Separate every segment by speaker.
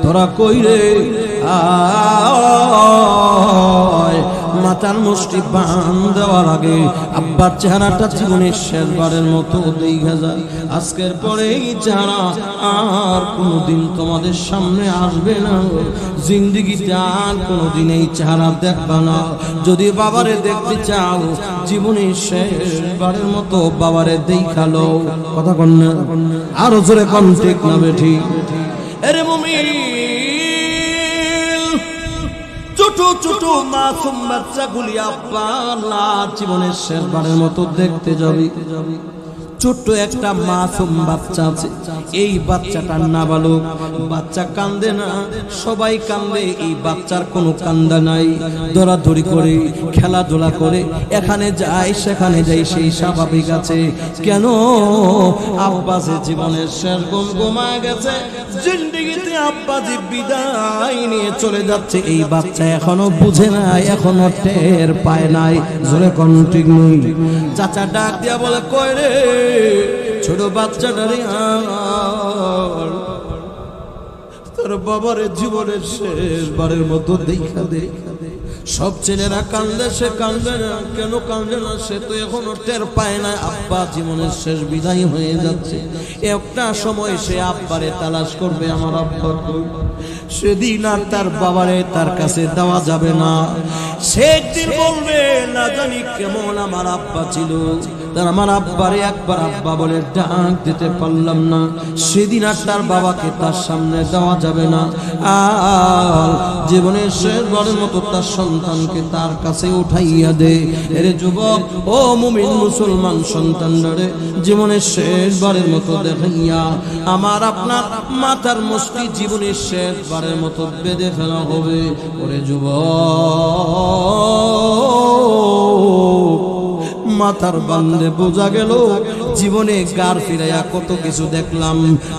Speaker 1: তোরা কই রে মাথার মুষ্টি বান দেওয়ার আগে আব্বার চেহারাটা জীবনের শেষবারের মতো দেখা যায়। আজকের পরে এই চেহারা আর কোনোদিন তোমাদের সামনে আসবে না, জিন্দেগিতে আর কোনোদিন এই চেহারা দেখবা না। যদি বাবারে দেখতে চাও জীবনের শেষবারের মতো বাবারে দেখালো। কথা কন না, আরো জোরে কন, ঠিক না বেঠি? আরে মুমিন, ছোট ছোট মাসুম বাচ্চাগুলি আল্লাহ জীবনের শেষবারের মতো দেখতে যাবে। ছোট্ট একটা মাসুম বাচ্চা আছে, এই বাচ্চাটা নাবালক, বাচ্চা কান্দে না, সবাই কান্দে, এই বাচ্চার কোনো কান্দা নাই। দৌড়াদৌড়ি করে, খেলাধুলা করে, এখানে যায় সেখানে যায়, সেই স্বাভাবিক আছে। কেন? আব্বাসে জীবনের শেষ ঘুমায় গেছে, জিন্দেগিতে আব্বাজি বিদায় নিয়ে চলে যাচ্ছে। এই বাচ্চা এখনো বুঝে নাই, এখনো টের পায় নাই। জোরে কোন ঠিক নেই? চাচা ডাক দিয়া বলে, কই রে ছোট বাচ্চাটারে, তোর বাবার জীবনের শেষবারের মতো দেখা দে। সব ছেলেরা কান্দে, সে কান্দে না। কেন কান্দে না? সে তো এখনো টের পায় না আব্বা জীবনের শেষ বিদায় হয়ে যাচ্ছে। একটা সময় সে আব্বারে তালাশ করবে, আমার আব্বা কই। সেদিন আর তার বাবারে তার কাছে দেওয়া যাবে না। সে একদিন বলবে, না জানি কেমন আমার আব্বা ছিল, তার আমার আব্বারে একবার আব্বা বলে ডাক দিতে পারলাম না। সেদিন আর তার বাবাকে তার সামনে দেওয়া যাবে না। আর জীবনের শেষবারের মতো তার সন্তানকে তার কাছে উঠাইয়া দে। এরে যুবক, ও মুমিন মুসলমান সন্তানরে, জীবনের শেষবারের মতো দেখাইয়া আমার আপনার মাথার মুষ্টি জীবনের শেষবারের মতো বেঁধে ফেলা হবে। ওরে যুবক, মাথার বান্ধে বোঝা গেল জীবনে গার ফিরাইয়া কত কিছু দেখলাম।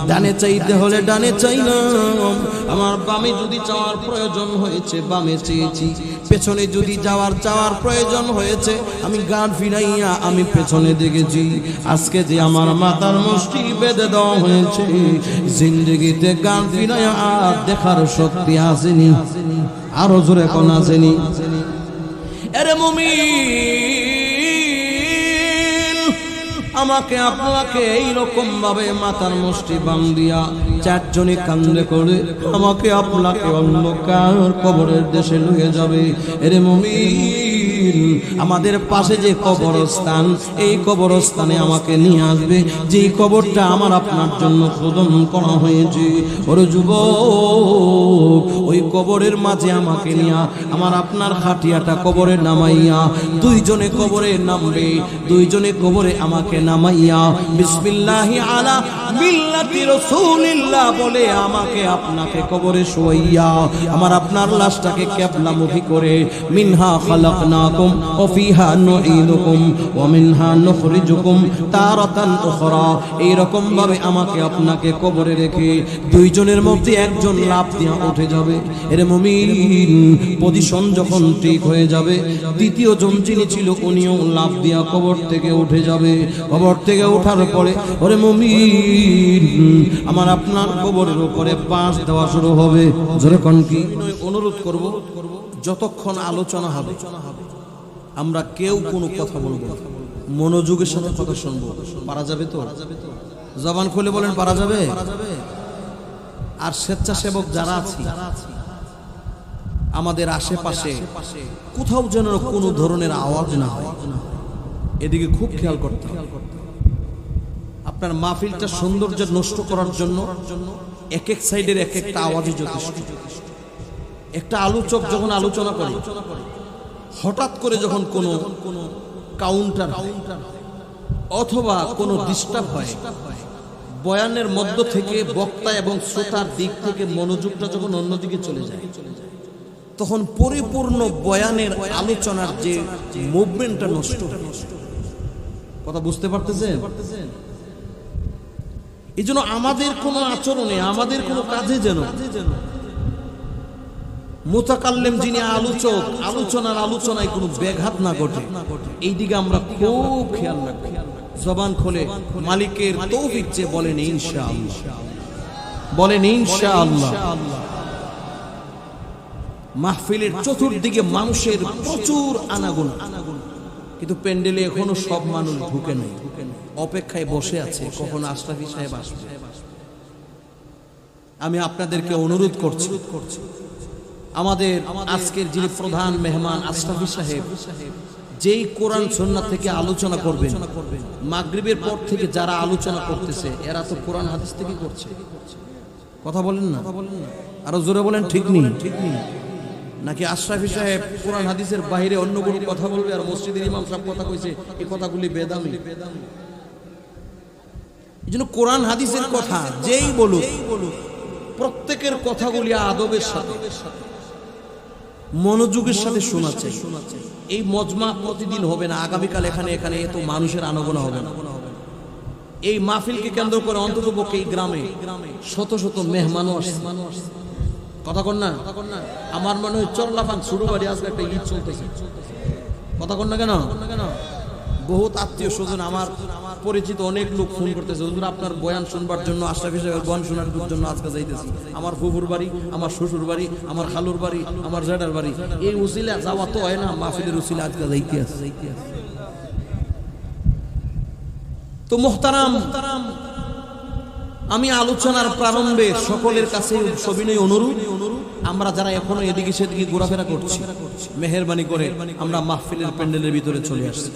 Speaker 1: ডানে চাইতে হলে ডানে চাইলাম, আমার বামে যদি যাওয়ার প্রয়োজন হয়েছে বামে চেয়েছি, পেছনে যদি যাওয়ার প্রয়োজন হয়েছে আমি গার ফিরাইয়া আমি পেছনে দেখেছি। আজকে যে আমার মাথার মুষ্টি বেঁধে দেওয়া হয়েছে, জিন্দেগিতে গার ফিরাইয়া আর দেখার শক্তি আসেনি। আরো জোরে কোন আসেনি? আরে মুমিন, আমাকে আপনাকে এইরকম ভাবে মাথার মুষ্টি বান্ধিয়া চারজনে কান্দে করে আমাকে আপনাকে অন্ধকার কবরের দেশে লয়ে যাবে। এরে মুমিন, আমাদের পাশে যে কবরস্থান, এই কবরস্থানে আমাকে নিয়ে আসবে, যেই কবরটা আমার আপনার জন্য খোদন করা হয়েছে। ওরে যুবক, ওই কবরের মাঝে আমাকে নিয়া আমার আপনার খাটিয়াটা কবরে নামাইয়া দুইজনে কবরে নামবে, দুইজনে কবরে আমাকে নামাইয়া বিসমিল্লাহি আলা মিল্লাতি রাসূলিল্লাহ বলে আমাকে আপনাকে কবরে শোয়াইয়া আমার আপনার লাশটাকে কিবলামুখী করে মিনহা খালাকনাকুম ওয়া ফিহা নুঈদুকুম ওয়া মিনহা নুখরিজুকুম তারাতান উখরা, এই রকম ভাবে আমাকে আপনাকে কবরে রেখে দুইজনের মধ্যে একজন লাফ দিয়ে উঠে যাবে। এর মুমিন, পজিশন যখন ঠিক হয়ে যাবে, দ্বিতীয় জন যিনি ছিল উনিও লাফ দিয়া কবর থেকে উঠে যাবে। কবর থেকে ওঠার পরে ওরে মুমিন, আমার আপনার কবরের উপরে বাঁশ দেওয়া শুরু হবে। জোরে কোন কি? অনুরোধ করব, যতক্ষণ আলোচনা হবে আমরা কেউ কোনো কথা বলবো না, মনোযোগের সাথে কথা শুনবো। পারা যাবে তো? জবান খুলে বলেন, পারা যাবে? আর স্বেচ্ছাসেবক যারা আছে আমাদের আশেপাশে কোথাও যেন কোনো ধরনের আওয়াজ না হয়, এদিকে খুব খেয়াল করতে হবে। আপনার মাহফিলটা সৌন্দর্য নষ্ট করার জন্য এক এক সাইডের এক একটা আওয়াজই যথেষ্ট। একটা আলোচক যখন আলোচনা করে, হঠাৎ করে যখন কোনো কাউন্টার অথবা কোনো ডিস্টার্ব হয়, বয়ানের মধ্য থেকে বক্তা এবং শ্রোতার দিক থেকে মনোযোগটা যখন অন্যদিকে চলে যায়, তখন পরিপূর্ণ বয়ানের আলোচনার যে মুভমেন্টটা নষ্ট। কথা বুঝতে পারতেছেন? এই জন্য আমাদের কোনো আচরণে, আমাদের কোনো কাজে যেন মুতাকাল্লিম যিনি আলোচক, আলোচনায় কোনো ব্যাঘাত না ঘটে, এই দিকে আমরা খুব খেয়াল রাখবো। জবান খুলে মালিকের তৌফিক চেয়ে বলেন ইনশাআল্লাহ, বলেন ইনশাআল্লাহ। মাহফিলের চতুর্দিকে মানুষের প্রচুর আনাগোনা, কিন্তু প্যান্ডেলে এখনো সব মানুষ ঢুকে নেই, অপেক্ষায় বসে আছে কখন আশরাফি সাহেব আসবে। আমি আপনাদেরকে অনুরোধ করছি, আমাদের আজকের যিনি প্রধান মেহমান আশরাফি সাহেব, যেই কোরআন সুন্নাহ থেকে আলোচনা করবেন, মাগরিবের পর থেকে যারা আলোচনা করতেছে এরা তো কোরআন হাদিস থেকে করছে। কথা বলেন না, আরো জোরে বলেন ঠিক নেই, ঠিক নেই নাকি আশরাফি সাহেব কোরআন হাদিসের বাইরে অন্য কোনো কথা বলবে আর মসজিদের ইমাম সাহেব কথা কইছে এই কথাগুলি বেদামি? এই জন্য কোরআন হাদিসের কথা যেই বলুক প্রত্যেকের কথাগুলি আদবের সাথে মনোযোগের সাথে শোনা চাই। এই মজমা প্রতিদিন হবে না, আগামীকাল এখানে এখানে এত মানুষের আনাগোনা হবে না। এই মাহফিলকে কেন্দ্র করে অন্তত পক্ষে এই গ্রামে শত শত মেহমানও আসে। কথা কন না, আমার মনে হয় চরলাফান ছোট বাড়ি আজকে একটা ঈদ চলতেছে। কথা কন না কেন? বহুত আত্মীয় স্বজন আমার পরিচিত অনেক লোক ফোন করতেছে, হুজুর আপনার বয়ান শুনবার জন্য, আশরাফি সাহেবের বয়ান শোনার জন্য আজকে যাইতেছি। আমার ফুফুর বাড়ি, আমার শ্বশুর বাড়ি, আমার খালুর বাড়ি, আমার জেঠার বাড়ি, এই উসিলা যাওয়া তো হয় না, মাহফিলের উসিলা আজকে যাইতে আছে। তো মুহতারাম, আমি আলোচনার প্রারম্ভে সকলের কাছে সবিনয় অনুরোধ, আমরা যারা এখনো এদিকে সেদিকে ঘোরাফেরা করছি, মেহেরবানি করে আমরা মাহফিলের প্যান্ডেলের ভিতরে চলে আসছি।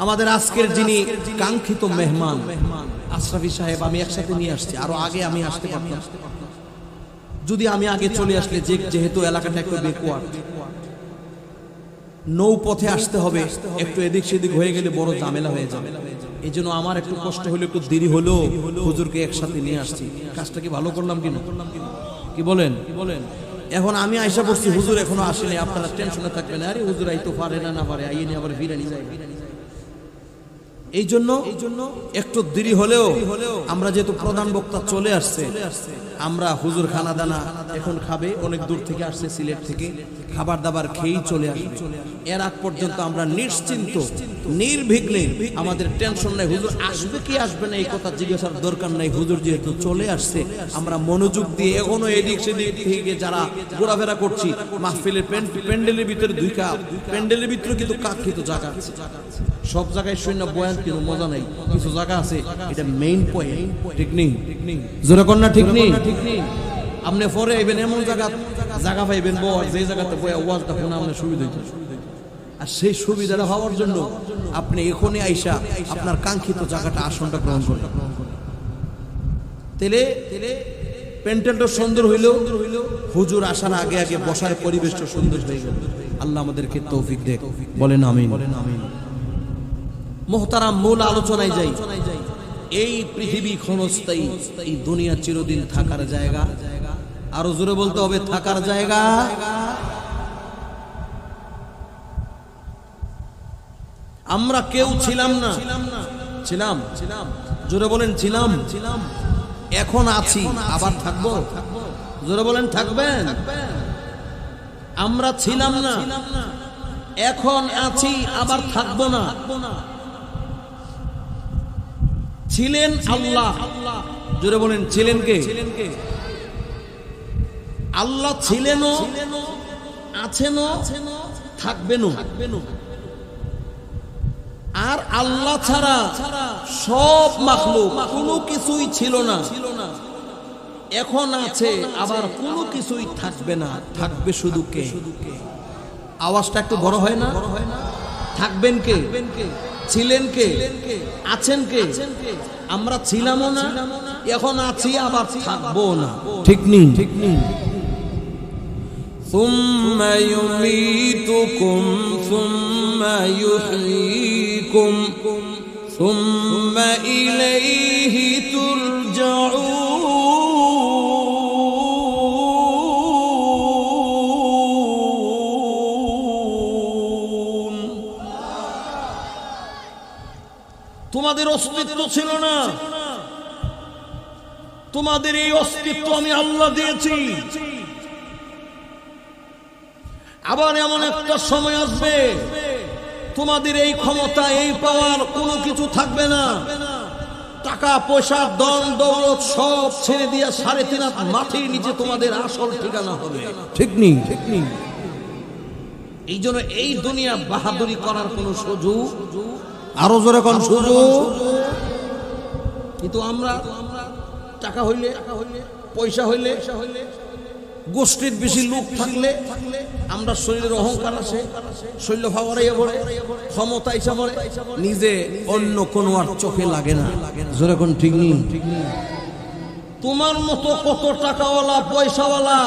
Speaker 1: আমাদের আজকের যিনি কাঙ্ক্ষিত মেহমান আশরাফি সাহেব, আমি একসাথে নিয়ে আসছি। আরো আগে আমি আসতে পারতাম, যদি আমি আগে চলে আসলে, যেহেতু এলাকাটা একটু বেকওয়ার্ড, নৌ পথে আসতে হবে, একটু এদিক সেদিক হয়ে গেলে বড় ঝামেলা হয়ে যাবে। এই জন্য আমার একটু কষ্ট হলো, একটু দেরি হলো, হুজুরকে একসাথে নিয়ে আসছি। কাজটা কি ভালো করলাম কিনা? কি বলেন? এখন আমি আয়সা পড়ছি, হুজুর এখনো আসেনি, আপনারা টেনশনে থাকবেন, আরে হুজুর আইতো পারে না পারে, আইয়ে নিয়ে আবার ফিরে নিয়ে যায়। এই জন্য একটু দেরি হলেও আমরা যেহেতু প্রধান বক্তা চলে আসছে, আমরা হুজুর খানা দানা এখন খাবে, অনেক দূর থেকে আসছে, সিলেট থেকে, খাবার দাবার খেয়েই চলে আসবে। এর আগ পর্যন্ত আমরা নিশ্চিন্ত নির্বিঘ্নে, আমাদের টেনশন নাই, হুজুর আসবে কি আসবে না এই কথা জিজ্ঞাসার দরকার নাই। হুজুর যেহেতু চলে আসছে, আমরা মনোযোগ দিয়ে এখনো এদিক সেদিক থেকে যারা ঘোরাফেরা করছি, মাহফিলের প্যান্ডেলের ভিতরে ঢুকা, প্যান্ডেলের ভিতরে কিন্তু কাঙ্ক্ষিত জায়গা আছে, সব জায়গায় শূন্য বয়ান কিন্তু মজা নাই, কিছু জায়গা আছে এটা মেইন পয়েন্ট, ঠিক নেই? জোরে কন্যা ঠিক নেই? আপনি পরে আইবেন এমন জায়গা পাইবেন যে জায়গাতে বয়া ওয়াজটা শোনা আপনার সুবিধা হইতো। আর সেই সুবিধাটা হওয়ার জন্য আপনি এখনই আইসা আপনার কাঙ্ক্ষিত জায়গাটা, আসনটা গ্রহণ করেন। তেলে প্যান্ডেলটা সুন্দর হইল, হুজুর আসার আগে আগে বসার পরিবেশটা সুন্দর হয়ে গেল। আল্লাহ আমাদেরকে তৌফিক দেখ, বলেন আমিন। মুহতারাম, মূল আলোচনায় যাই। এই পৃথিবী ক্ষণস্থায়ী, এই দুনিয়া চিরদিন থাকার জায়গা। আরো জোরে বলতে হবে, থাকার জায়গা। আমরা কেউ ছিলাম না, ছিলাম, জোরে বলেন ছিলাম, এখন আছি, আবার থাকবো। জোরে বলেন থাকবেন। আমরা ছিলাম না, এখন আছি, আবার থাকবো না। ছিলেন আল্লাহ, জোরে বলেন ছিলেন কে? আল্লাহ ছিলেনও, আছেনও, থাকবেনও। আর আল্লাহ ছাড়া সব মাখলুক, কোনো কিছুই ছিল না, এখন আছে, আবার কোনো কিছুই থাকবে না। থাকবে শুধু কে? আওয়াজটা একটু বড় হয় না? থাকবেন কে? ছিলেন কে? আছেন কে? আমরা ছিলামও না, এখন আছি, আবার থাকবো না, ঠিক নেই? ঠিক নেই। ثم يميتكم ثم يحييكم ثم إليه ترجعون। তোমাদের অস্তিত্ব ছিল না, তোমাদের এই অস্তিত্ব আমি আল্লাহ দিয়েছি। আবার এমন একটা সময় আসবে, তোমাদের এই ক্ষমতা, এই পাওয়ার কোনো কিছু থাকবে না, টাকা পয়সা দন দৌলত সব ছেড়ে দিয়ে 3.5 হাত মাটির নিচে তোমাদের আসল ঠিকানা হবে। ঠিক নেই? এই জন্য এই দুনিয়া বাহাদুরি করার কোনো সুযোগ, আরো জোরে কোন সুযোগ। কিন্তু আমরা টাকা হইলে, পয়সা হইলে, গোষ্ঠীর বেশি লোক থাকলে আমরা শরীরের অহংকার আছে, শৈল্য ভাবরাইয়া পড়ে, ক্ষমতা ইচ্ছা পড়ে, নিজে অন্য কোনো আর চোখে লাগে না। জোরে কোন ঠিক নেই? তোমার মতো কত টাকাওয়ালা পয়সাওয়ালা,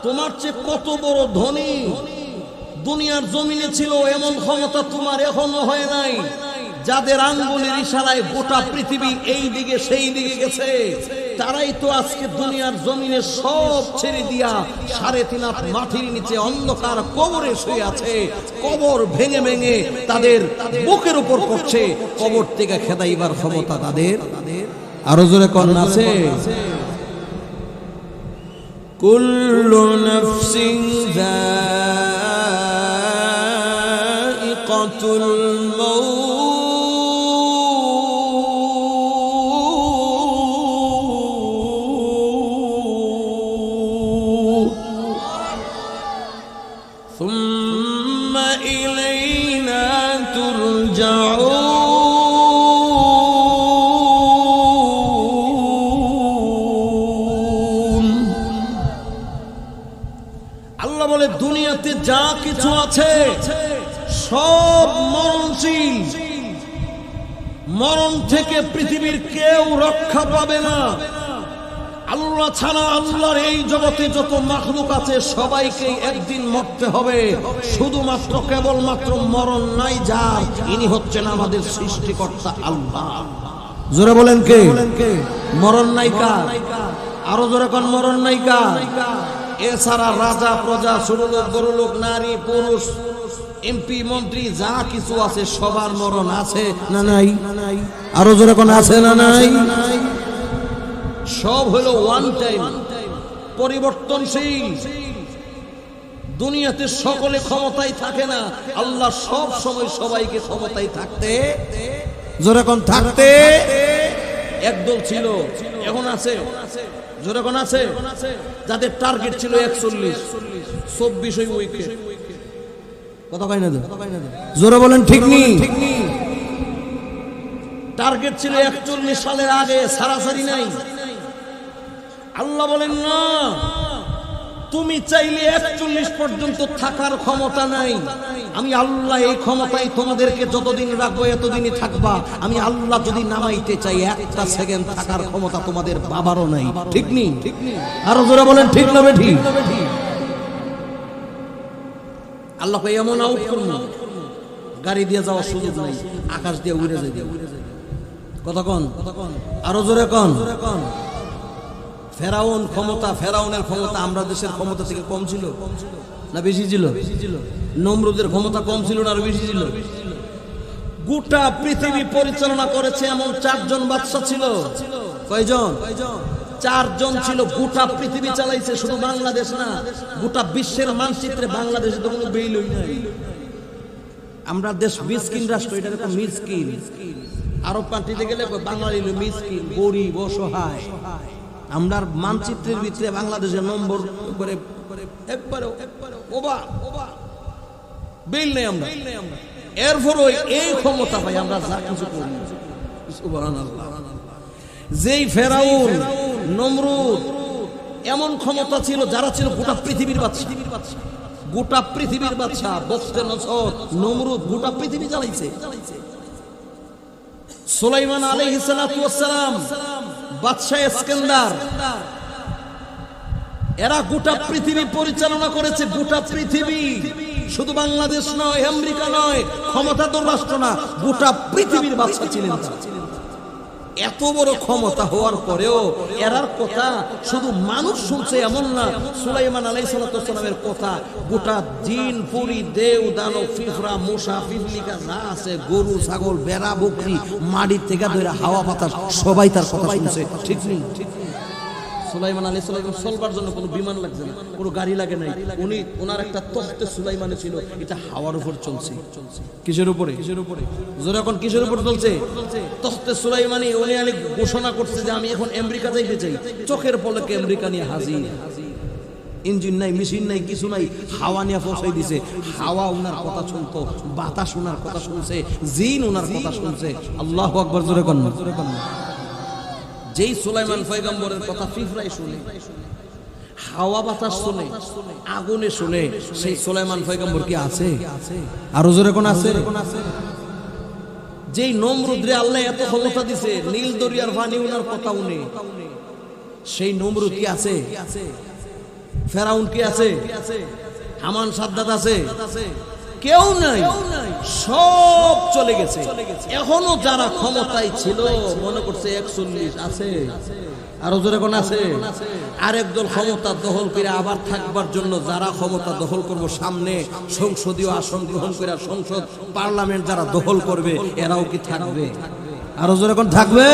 Speaker 1: তোমার চেয়ে কত বড় ধনী দুনিয়ার জমিনে ছিল, এমন ক্ষমতা তোমার এখনো হয় নাই। যাদের আঙ্গুলের ইশারায় গোটা পৃথিবী এই দিকে সেই দিকে গেছে, তারাই তো আজকে দুনিয়ার জমিনে সব ছেড়ে দিয়া 3.5 হাত মাটির নিচে অন্ধকার কবরে শুয়ে আছে। কবর ভেঙে ভেঙে তাদের বুকের উপর পড়ছে, কবর থেকে খেদাইবার ক্ষমতা তাদের। আরো জোরে কোন আছে? কুল্লু নাফসিন যায়িকাতুল মাউত ثم إلينا ترجعون। আল্লাহ বলে দুনিয়াতে যা কিছু আছে সব মরণশীল, মরণ থেকে পৃথিবীর কেউ রক্ষা পাবে না। আল্লাহ ছাড়া আল্লাহর এই জগতে যত মাখলুক আছে সবাইকে একদিন মরতে হবে। শুধুমাত্র কেবলমাত্র মরণ নাই যার, ইনি হচ্ছেন আমাদের সৃষ্টিকর্তা আল্লাহ। জোরে বলেন কে? মরণ নাই কার? আরো জোরে কোন মরণ নাই কার? এছাড়া রাজা প্রজা, ছোট লোক বড় লোক, নারী পুরুষ, এমপি মন্ত্রী যা কিছু আছে সবার মরণ আছে না নাই? আরো জোরে কোন আছে না নাই? সব হলো ওয়ান টাইম, পরিবর্তনশীল। দুনিয়াতে সকলে ক্ষমতায় থাকে না, আল্লাহ সব সময় সবাইকে ক্ষমতায় থাকতে, জোরে কোন থাকতে। একদল ছিল, এখন আছে, জোরে কোন আছে, যাদের টার্গেট ছিল 41, 24 উইকেট। কথা কয় না? জোরে বলেন ঠিক নেই? টার্গেট ছিল 41 সালের আগে, সারাসারি নাই। আল্লাহ বলেন না, তুমি চাইলে 41 পর্যন্ত থাকার ক্ষমতা নাই। আমি আল্লাহ এই ক্ষমতায় তোমাদেরকে যতদিন রাখবো এতদিনই থাকবা। আমি আল্লাহ যদি নামাইতে চাই 1 সেকেন্ড থাকার ক্ষমতা তোমাদের বাবারও নাই। ঠিক নেই? আরো জোরে বলেন ঠিক না বেঠি? আল্লাহ এমন আউট করুন, গাড়ি দিয়ে যাওয়ার সুযোগ নাই, আকাশ দিয়ে উড়ে যাবে। কথা কন? আরো জোরে কন? ফেরাউন ক্ষমতা, ফেরাউনের ক্ষমতা আমরা দেশের ক্ষমতা থেকে কম ছিল না বেশি ছিল? নমরুদের ক্ষমতা কম ছিল না আর বেশি ছিল? গোটা পৃথিবী পরিচালনা করেছে এমন 4 জন বাদশা ছিল। কয়জন? 4 জন ছিল, গোটা পৃথিবী চালাইছে। শুধু বাংলাদেশ না, গোটা বিশ্বের মানচিত্রে বাংলাদেশে তো কোনো বেইলই নাই। আমরা দেশ মিসকিন রাষ্ট্র, এটা তো মিসকিন। আরব কান্ট্রিতে গেলে বাঙালি মিসকিন, গরিব, অসহায়। আমরা মানচিত্রের ভিতরে বাংলাদেশের নম্বর করে একবারে বেইল নেই আমরা। এরপর এই ক্ষমতা পাই আমরা যা কিছু করি। সুবহানাল্লাহ। যেই ফেরাউন, নমরুদ এমন ক্ষমতা ছিল, যারা ছিল গোটা পৃথিবীর বাদশা, গোটা পৃথিবীর বাদশা। বখতে নসর, নমরুদ গোটা পৃথিবী চালাইছে। সুলাইমান আলাইহিস সালাতু ওয়াস সালাম, বাদশা ইস্কান্দার, এরা গোটা পৃথিবী পরিচালনা করেছে। গোটা পৃথিবী, শুধু বাংলাদেশ নয়, আমেরিকা নয়, ক্ষমতাধর রাষ্ট্র না, গোটা পৃথিবীর বাদশা ছিলেন। এত বড় ক্ষমতা হওয়ার পরেও এরার কথা শুধু মানুষ শুনছে এমন না। সুলাইমান আলাইহিস সালাতু ওয়াস সালামের কথা গোটা জিন, পরি, দেব, দানব, পিঁপড়া, মশা, পিপলিকা যা আছে, গরু, ছাগল, বেড়া, বকরি, মাটির থেকে ধরে হাওয়া বাতাস, সবাই তার কথা শুনছে। ঠিক নেই? সুলাইমান আলাইহিস সালাম চলবার জন্য কোনো বিমান লাগছে না, কোনো গাড়ি লাগে নাই। উনি ওনার একটা তখতে সুলাইমানে ছিল, এটা হাওয়ার উপর চলছে। কিসের উপরে? জোরে এখন কিসের উপর চলছে? তখতে সুলাইমানি। উনি ঘোষণা করছে যে আমি এখন আমেরিকা যাইতে চাই। চোখের পলকে আমেরিকা নিয়ে হাজির। ইঞ্জিন নাই, মেশিন নাই, কিছু নাই, হাওয়া নিয়ে পৌঁছাই দিছে। হাওয়া ওনার কথা শুনতো, বাতাস ওনার কথা শুনছে, জিন ওনার কথা শুনছে। আল্লাহু আকবার, জোরে কোন। যেই সুলাইমান পয়গম্বরের কথা ফিফরাই শুনে, হাওয়া বাতাস শুনে, আগুনে শুনে, সেই সুলাইমান পয়গম্বর কি আছে? আরো জোরে কোন আছে? যেই নমরুদরে আল্লাহ এত ক্ষমতা দিছে, নীল দরিয়ার পানি ওনার কথা উনি, সেই নমরুদ কি আছে? ফেরাউন কি আছে? হামান সাদ্দাত আছে? কেউ নাই, সব চলে গেছে। এখনো যারা ক্ষমতায় ছিল মনে করছে 41 আছে, আরো জোরে কোন আছে? আরেক দল ক্ষমতা দখল করে আবার থাকবার জন্য যারা ক্ষমতা দখল করবো, সামনে সংসদীয় আসন গ্রহণ করে সংসদ পার্লামেন্ট যারা দখল করবে, এরাও কি থাকবে? আরো জোরে কোন থাকবে?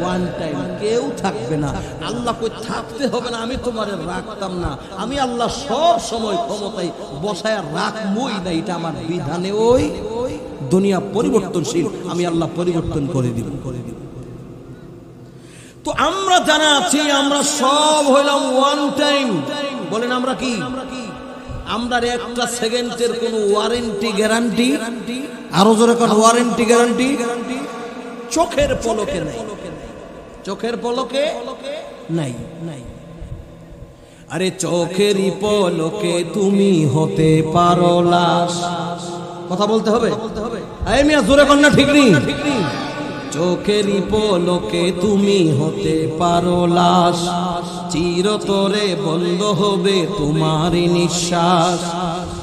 Speaker 1: ওয়ান টাইম কেউ থাকবে না। আল্লাহ কই থাকতে হবে না, আমি তোমারে রাখতাম না। আমি আল্লাহ সব সময় ক্ষমতায় বসায় রাখবই না, এটা আমার বিধানে। ওই দুনিয়া পরিবর্তনশীল, আমি আল্লাহ পরিবর্তন করে দিব। তো আমরা জানা আছি, আমরা সব হইলাম ওয়ান টাইম। বলেন আমরা কি? আমরা একটা সেকেন্ডের কোনো ওয়ারেন্টি গ্যারান্টি, আরো জোরে কোন ওয়ারেন্টি গ্যারান্টি চোখের পলকে নাই, চোখের পলকে নাই। আরে চোখেরই পলকে তুমি হতে পারো লাশ। কথা বলতে হবে, এই মিয়া জোরে কোন না, ঠিক নেই? চোখেরই পলকে তুমি হতে পারো লাশ, চিরতরে বন্ধ হবে তোমারই নিঃশ্বাস,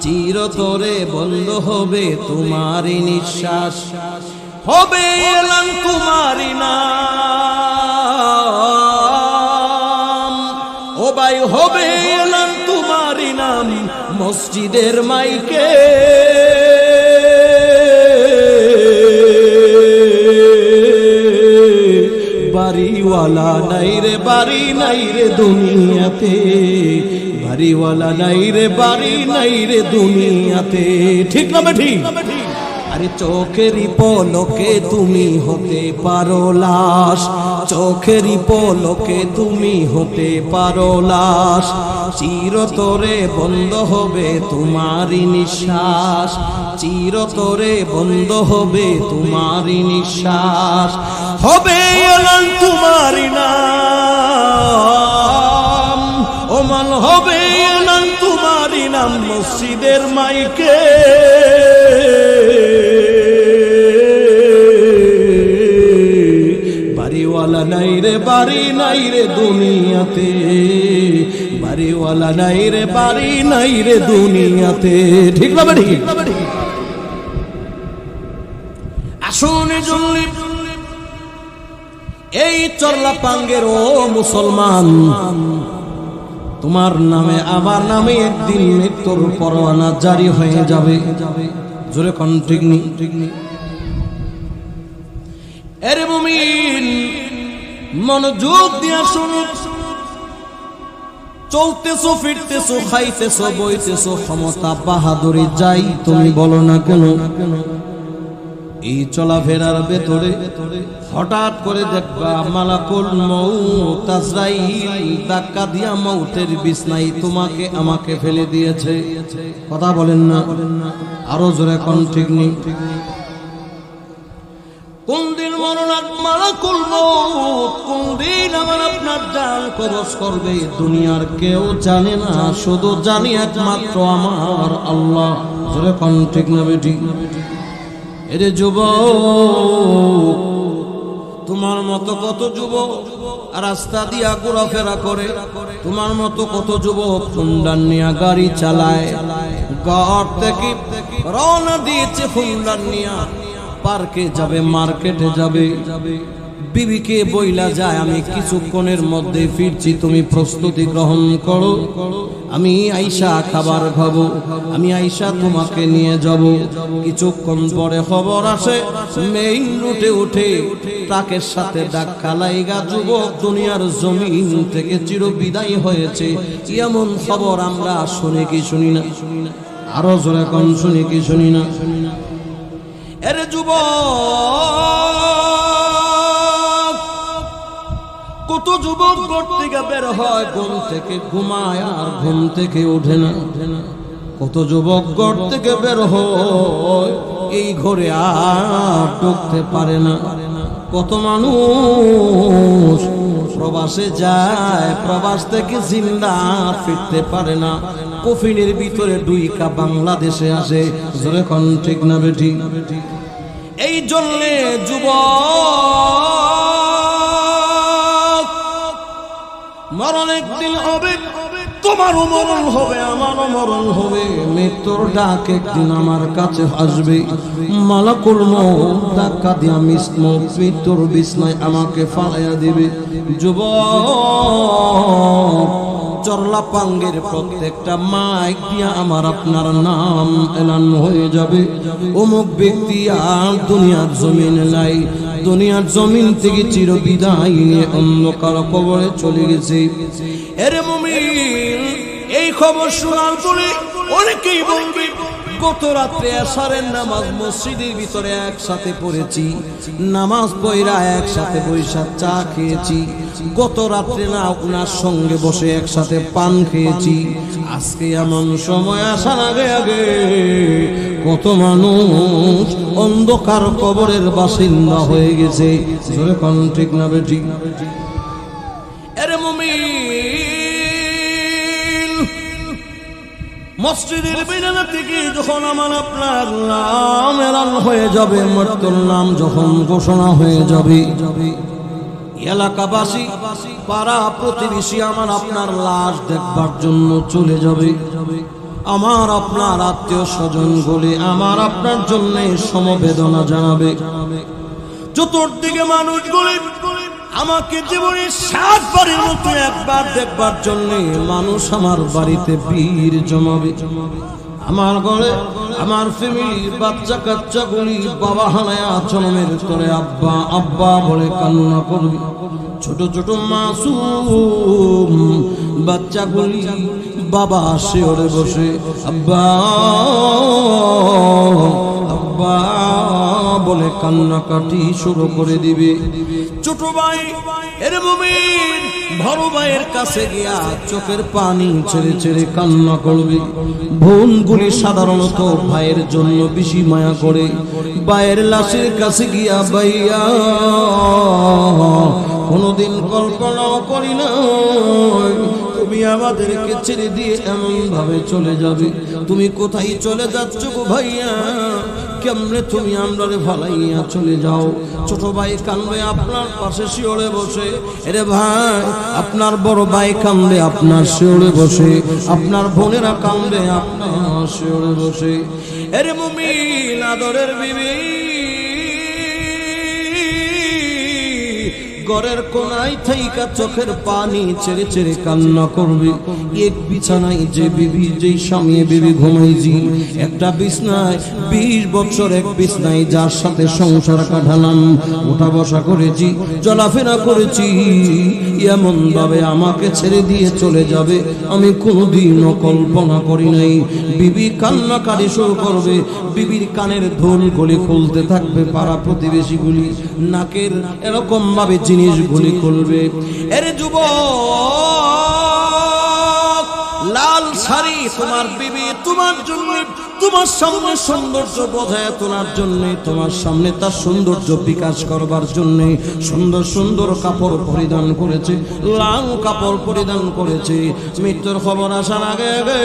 Speaker 1: চিরতরে বন্ধ হবে তোমারই নিঃশ্বাস। হবে এলান তোমারই নাম, ও ভাই হবে এলান তোমারই নাম মসজিদের মাইকে। বাড়িওয়ালা নাই রে, বাড়ি নাই রে দুনিয়াতে, বাড়িওয়ালা নাই রে, বাড়ি নাই রে দুনিয়াতে। ঠিক না ঠিক? আরে চোখেরই পলকে তুমি হতে পারো লাশ, চোখেরই পলকে তুমি হতে পারো লাশ, চিরতরে বন্ধ হবে তোমারই নিঃশ্বাস, চিরতরে বন্ধ হবে তোমারই নিঃশ্বাস। হবে এলান তোমারই নাম, ওমান হবে এলান তোমারই নাম মসজিদের মাইকে। বাড়িওয়ালা নাই রে, বাড়ি নাই রে দুনিয়াতে, বাড়িওয়ালা নাই রে, বাড়ি নাই রে দুনিয়াতে। ঠিক না বাড়ি? আসুন জল্লি এই চরলা পাঙ্গের ও মুসলমান, তোমার নামে আমার নামে একদিন মৃত্যুর পরোয়ানা জারি হয়ে যাবে। জোরে কোন ঠিক নেই? এরে মুমিন মনোযোগ দিয়া শুনো, চলতেছো ফিরতেছো খাইতেছো বইতেছো, ক্ষমতা বাহাদুরি যাই তুমি বলো না কেন, এই চলাফেরার ভেতরে হঠাৎ করে দেখবা মালাকুল মউত আজরাইল ধাক্কা দিয়া মউতের বিছনায় তোমাকে আমাকে ফেলে দিয়েছে। কথা বলেন না, আরো জোরে কোন ঠিক নেই? কোন দিন মরণাত মালাকুল মউত কোন দিন আমার আপনার জান কবজ করবে দুনিয়ার কেউ জানে না, শুধু জানি একমাত্র আমার আল্লাহ। জোরে কোন ঠিক না বেটি? এরে যুবক, তোমার মতো কত যুবক রাস্তা দিয়া ঘোরাফেরা করে, তোমার মতো কত যুবক হুন্ডা নিয়ে গাড়ি চালায়, ঘর থেকে রওনা দিয়েছে হুন্ডা নিয়ে, পার্কে যাবে, মার্কেটে যাবে, বিবিকে বইলা যায় আমি কিছুক্ষণের মধ্যে ফিরছি, তুমি প্রস্তুতি গ্রহণ করো, আমি আইসা খাবার খাবো, আমি আইসা তোমাকে নিয়ে যাব। কিছুক্ষণ পরে খবর আসে মেইন রুটে উঠে ট্রাকের সাথে ধাক্কা লাইগা যুবক দুনিয়ার জমিন থেকে চিরবিদায় হয়েছে। এমন খবর আমরা শুনি কি শুনি না? আরো জোরে কোন শুনি কি শুনি না? এরে যুবক, কত যুবক ঘর থেকে বের হয়, ঘুম থেকে ঘুমায় আর ঘুম থেকে ওঠে না। কত যুবক ঘর থেকে বের হয়, এই ঘরে আর ঢুকতে পারে না। কত মানুষ প্রবাসে যায়, প্রবাস থেকে জিন্দা ফিরতে পারে না, কফিনের ভিতরে ডুইকা বাংলাদেশে আসে। যখন ঠিক না বেঠি? এই জন্যে যুবক, মরণ একদিন হবে, তোমারও মরণ হবে, আমারও মরণ হবে। মৃত্যুর ডাক একদিন আমার কাছে আসবে, মালাকুল মউত ধাক্কা দিয়া মৃত্যুর বিছনায় আমাকে ফালাইয়া দিবে। যুবক, চরলা পাঙ্গের প্রত্যেকটা মাইক দিয়া আমার আপনার নাম এলান হয়ে যাবে। অমুক ব্যক্তি আর দুনিয়ার জমিন নাই, দুনিয়ার জমিন থেকে চিরবিদায় নিয়ে অন্ধকার কবরে চলে গেছে। এরে মুমিন, এই খবর শোনার পরে অনেকেই বলবে গত রাত্রে এশারের নামাজ মসজিদের ভিতরে একসাথে পড়েছি, নামাজ পড়া একসাথে বৈশা চা খেয়েছি, গত রাত্রে না আপনার সঙ্গে বসে একসাথে পান খেয়েছি। আজকে এমন সময় আসার আগে আগে কত মানুষ অন্ধকার কবরের বাসিন্দা হয়ে গেছে। জোরে কোন ঠিক না বেঠি? এরে মুমিন, মসজিদের মিনার থেকে যখন আমার আপনার নাম এলান হয়ে যাবে, মৃত্যুর নাম যখন ঘোষণা হয়ে যাবে, এলাকাবাসী পাড়া প্রতিবেশী আমার আপনার লাশ দেখবার জন্য চলে যাবে। আমার আপনার আত্মীয় স্বজন গুলি আমার আপনার জন্য সমবেদনা জানাবে। চতুর্দিকে মানুষগুলি আমাকে জীবনে 7 বারের মতো একবার দেখবার জন্য মানুষ আমার বাড়িতে ভিড় জমাবে। আমার ঘরে আমার ফ্যামিলির বাচ্চা কাচ্চা গুলি বাবা হানায়া জন্মের করে আব্বা আব্বা বলে কান্না করবে। ছোট ছোট মাসুম বাচ্চাগুলি বাবা শিওরে বসে আব্বা আব্বা বলে কান্নাকাটি শুরু করে দিবে। ছোট ভাই এর মুমিন বড় ভাইয়ের কাছে গিয়া চোখের পানি ছেড়ে ছেড়ে কান্না করবে। বোনগুলি সাধারণত ভাইয়ের জন্য বেশি মায়া করে। ভাইয়ের লাশের কাছে গিয়া ভাইয়া কোনদিন কল্পনাও করি না তুমি আমাদেরকে ছেড়ে দিয়ে এমন ভাবে চলে যাবে। তুমি কোথায় চলে যাচ্ছ গো ভাইয়া? কেমনে তুমি আমরারে ফালাইয়া চলে যাও? ছোট ভাই কান্দে আপনার পাশে শিওরে বসে। এরে ভাই, আপনার বড় ভাই কান্দে আপনার শিওরে বসে, আপনার বোনেরা কান্দে আপনার শিওরে বসে। এরে মুমিন আদরের বিবি ঘরের কোনায় থাইকা চোখের পানি ছেড়ে ছেড়ে কান্না করবে। এক বিছানায় যে বিবি যেই স্বামী বিবি ঘুমাইছি, একটা বিছনায় 20 বছর এক বিছনায় যার সাথে সংসার কাটালাম, ওঠা বসা করেছি, চলাফেরা করেছি, এমন ভাবে আমাকে ছেড়ে দিয়ে চলে যাবে আমি কোনোদিনও কল্পনা করি নাই। বিবি কান্নাকাটি শুরু করবে, বিবির কানের ধুলগুলি খুলতে থাকবে, পাড়া প্রতিবেশীগুলি নাকের এরকম ভাবে জিনিসগুলি খুলবে। এর যুবক, লাল শাড়ি তোমার বিবি তোমার জন্য, তোমার সামনে সৌন্দর্য বোঝায় তোলার জন্য, তোমার সামনে তার সৌন্দর্য বিকাশ করবার জন্য সুন্দর সুন্দর কাপড় পরিধান করেছে, লাল কাপড় পরিধান করেছে। মৃত্যুর খবর আসার আগে আগে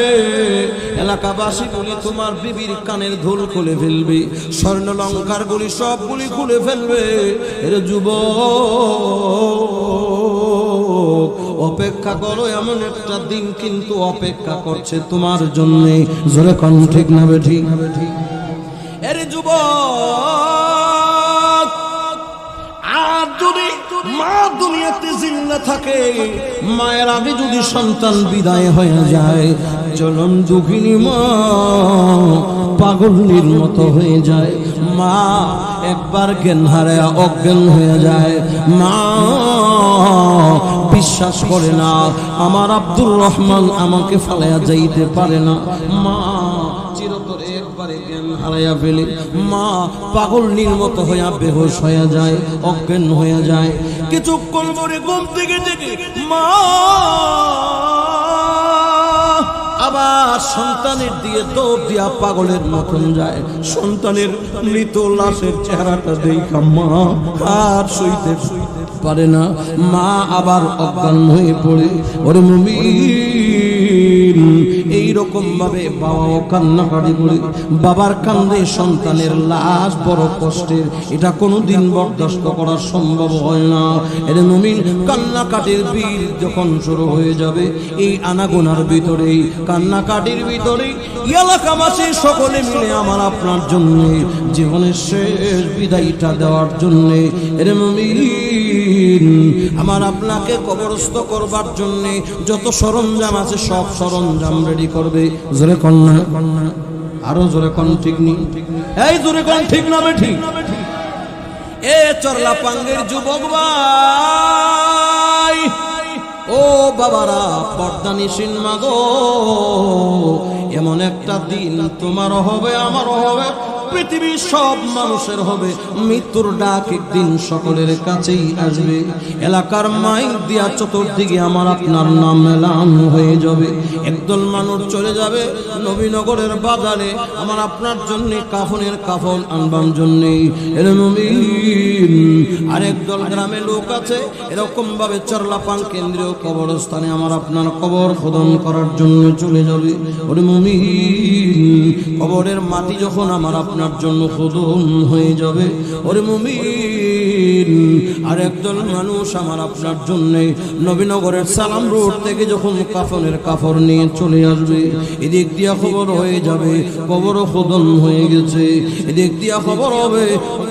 Speaker 1: এলাকাবাসীগুলি তোমার বিবির কানের ধুল খুলে ফেলবে, স্বর্ণ অলংকার গুলি সবগুলি খুলে ফেলবে। এর যুবক, অপেক্ষা করো, এমন একটা দিন কিন্তু অপেক্ষা করছে তোমার জন্য। জোরে কোন ঠিক না বেঠি? এর যুবক, আর যদি দুনিয়াতে জিন্দা থাকে, মায়ের আগে যদি সন্তান বিদায় হয়ে যায়, চলন দুঃখিনী মা পাগলের মতো হয়ে যায়। মা একবার জ্ঞান হারায় অজ্ঞান হয়ে যায়। মা বিশ্বাস করে না আমার আব্দুর রহমান আমাকে ফালাইয়া যাইতে পারে না। মা চিরতরে একবারে জ্ঞান হারাইয়া ফেলে, মা পাগলের মতো হইয়া বেহুশ হয়ে যায়, অজ্ঞান হয়ে যায়। কিছুক্ষণ পরে ঘুম থেকে জেগে মা আবার সন্তানের দিয়ে দৌড় দিয়া পাগলের মতন যায়। সন্তানের মৃত লাশের চেহারাটা দেখা মা আর সইতে পারে না। মা আবার অজ্ঞান হয়ে পড়ে। ওরে মুমিন, এইরকম ভাবে বাবাও কান্নাকাটি করে। বাবার কান্দে সন্তানের লাশ বড় কষ্টের, এটা কোনোদিন বরদাস্ত করা সম্ভব হয় না। এর মুমিন, কান্নাকাটির বীর যখন শুরু হয়ে যাবে, এই আনাগোনার ভিতরেই কান্নাকাটির ভিতরেই এলাকাবাসী সকলে মিলে আমার আপনার জন্য জীবনের শেষ বিদায়টা দেওয়ার জন্য, এর মুমিন আমার আপনাকে কবরস্থ করবার জন্য যত সরঞ্জাম আছে সব সরঞ্জাম রেডি করবে। জোরে কন্যা, আরো জোরে কোন ঠিক নেই, এই জোরে কোন ঠিক না বেঠি? এ চরলা পাঙ্গের যুবক ভাই, ও বাবারা, পর্দা নিশিন মাগো, এমন একটা দিন তোমারও হবে, আমারও হবে, পৃথিবীর সব মানুষের হবে। মৃত্যুর ডাক একদিন সকলের কাছেই আসবে। এলাকার মাইক দিয়া চতুর্দিকে আমার আপনার নাম এলান হয়ে যাবে। একদল মানুষ চলে যাবে নবীনগরের বাজারে আমার আপনার জন্য কাফনের কাফন আনবার জন্য। আরেকদল গ্রামে লোক আছে এরকম ভাবে চরলাপাং কেন্দ্রীয় কবরস্থানে আমার আপনার কবর খোদন করার জন্য চলে যাবে। ওরে মুমিন, কবরের মাটি যখন আমার আপনার জন্য খোদন হয়ে যাবে, ওরে মুমিন, আর একদল মানুষ আমার আপনার জন্য নবীনগরের সালাম রোড থেকে যখন কাফনের কাপড় নিয়ে চলে আসবে, এদিক দিয়া খবর হয়ে যাবে কবর খোদন হয়ে গেছে। এদিক দিয়া খবর হবে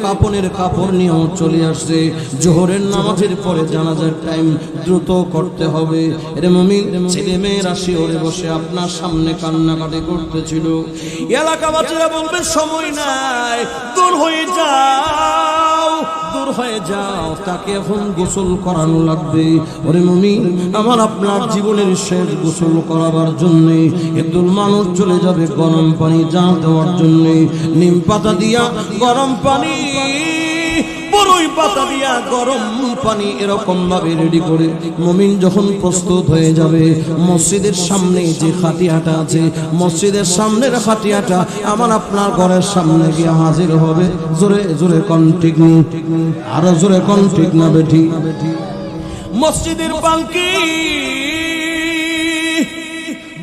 Speaker 1: কাফনের কাপড় নিয়েও চলে আসছে। জোহরের নামাজের পরে জানাজার টাইম দ্রুত করতে হবে। এরে মুমিন, ছেলে মেয়েরা শিওরে বসে আপনার সামনে কান্নাকাটি করতেছিল। এলাকাবাসীরা বলবে সময় নাই, দূর হয়ে যাও, দূর হয়ে যাও, তাকে এখন গোসল করানো লাগবে। ওরে মুমিন, আমার আপনার জীবনের শেষ গোসল করাবার জন্য একদল মানুষ চলে যাবে গরম পানি জাল দেওয়ার জন্য। নিম পাতা দিয়া গরম পানি, বড়ই পাতা দিয়া গরম পানি এরকম ভাবে রেডি করে মুমিন যখন প্রস্তুত হয়ে যাবে, মসজিদের সামনে যে খাটিয়াটা আছে, মসজিদের সামনের খাটিয়াটা আমার আপনার ঘরের সামনে গিয়ে হাজির হবে। জোরে জোরে কোন ঠিক নেই, আরো জোরে কোন ঠিক না বেঠি? মসজিদের পালকি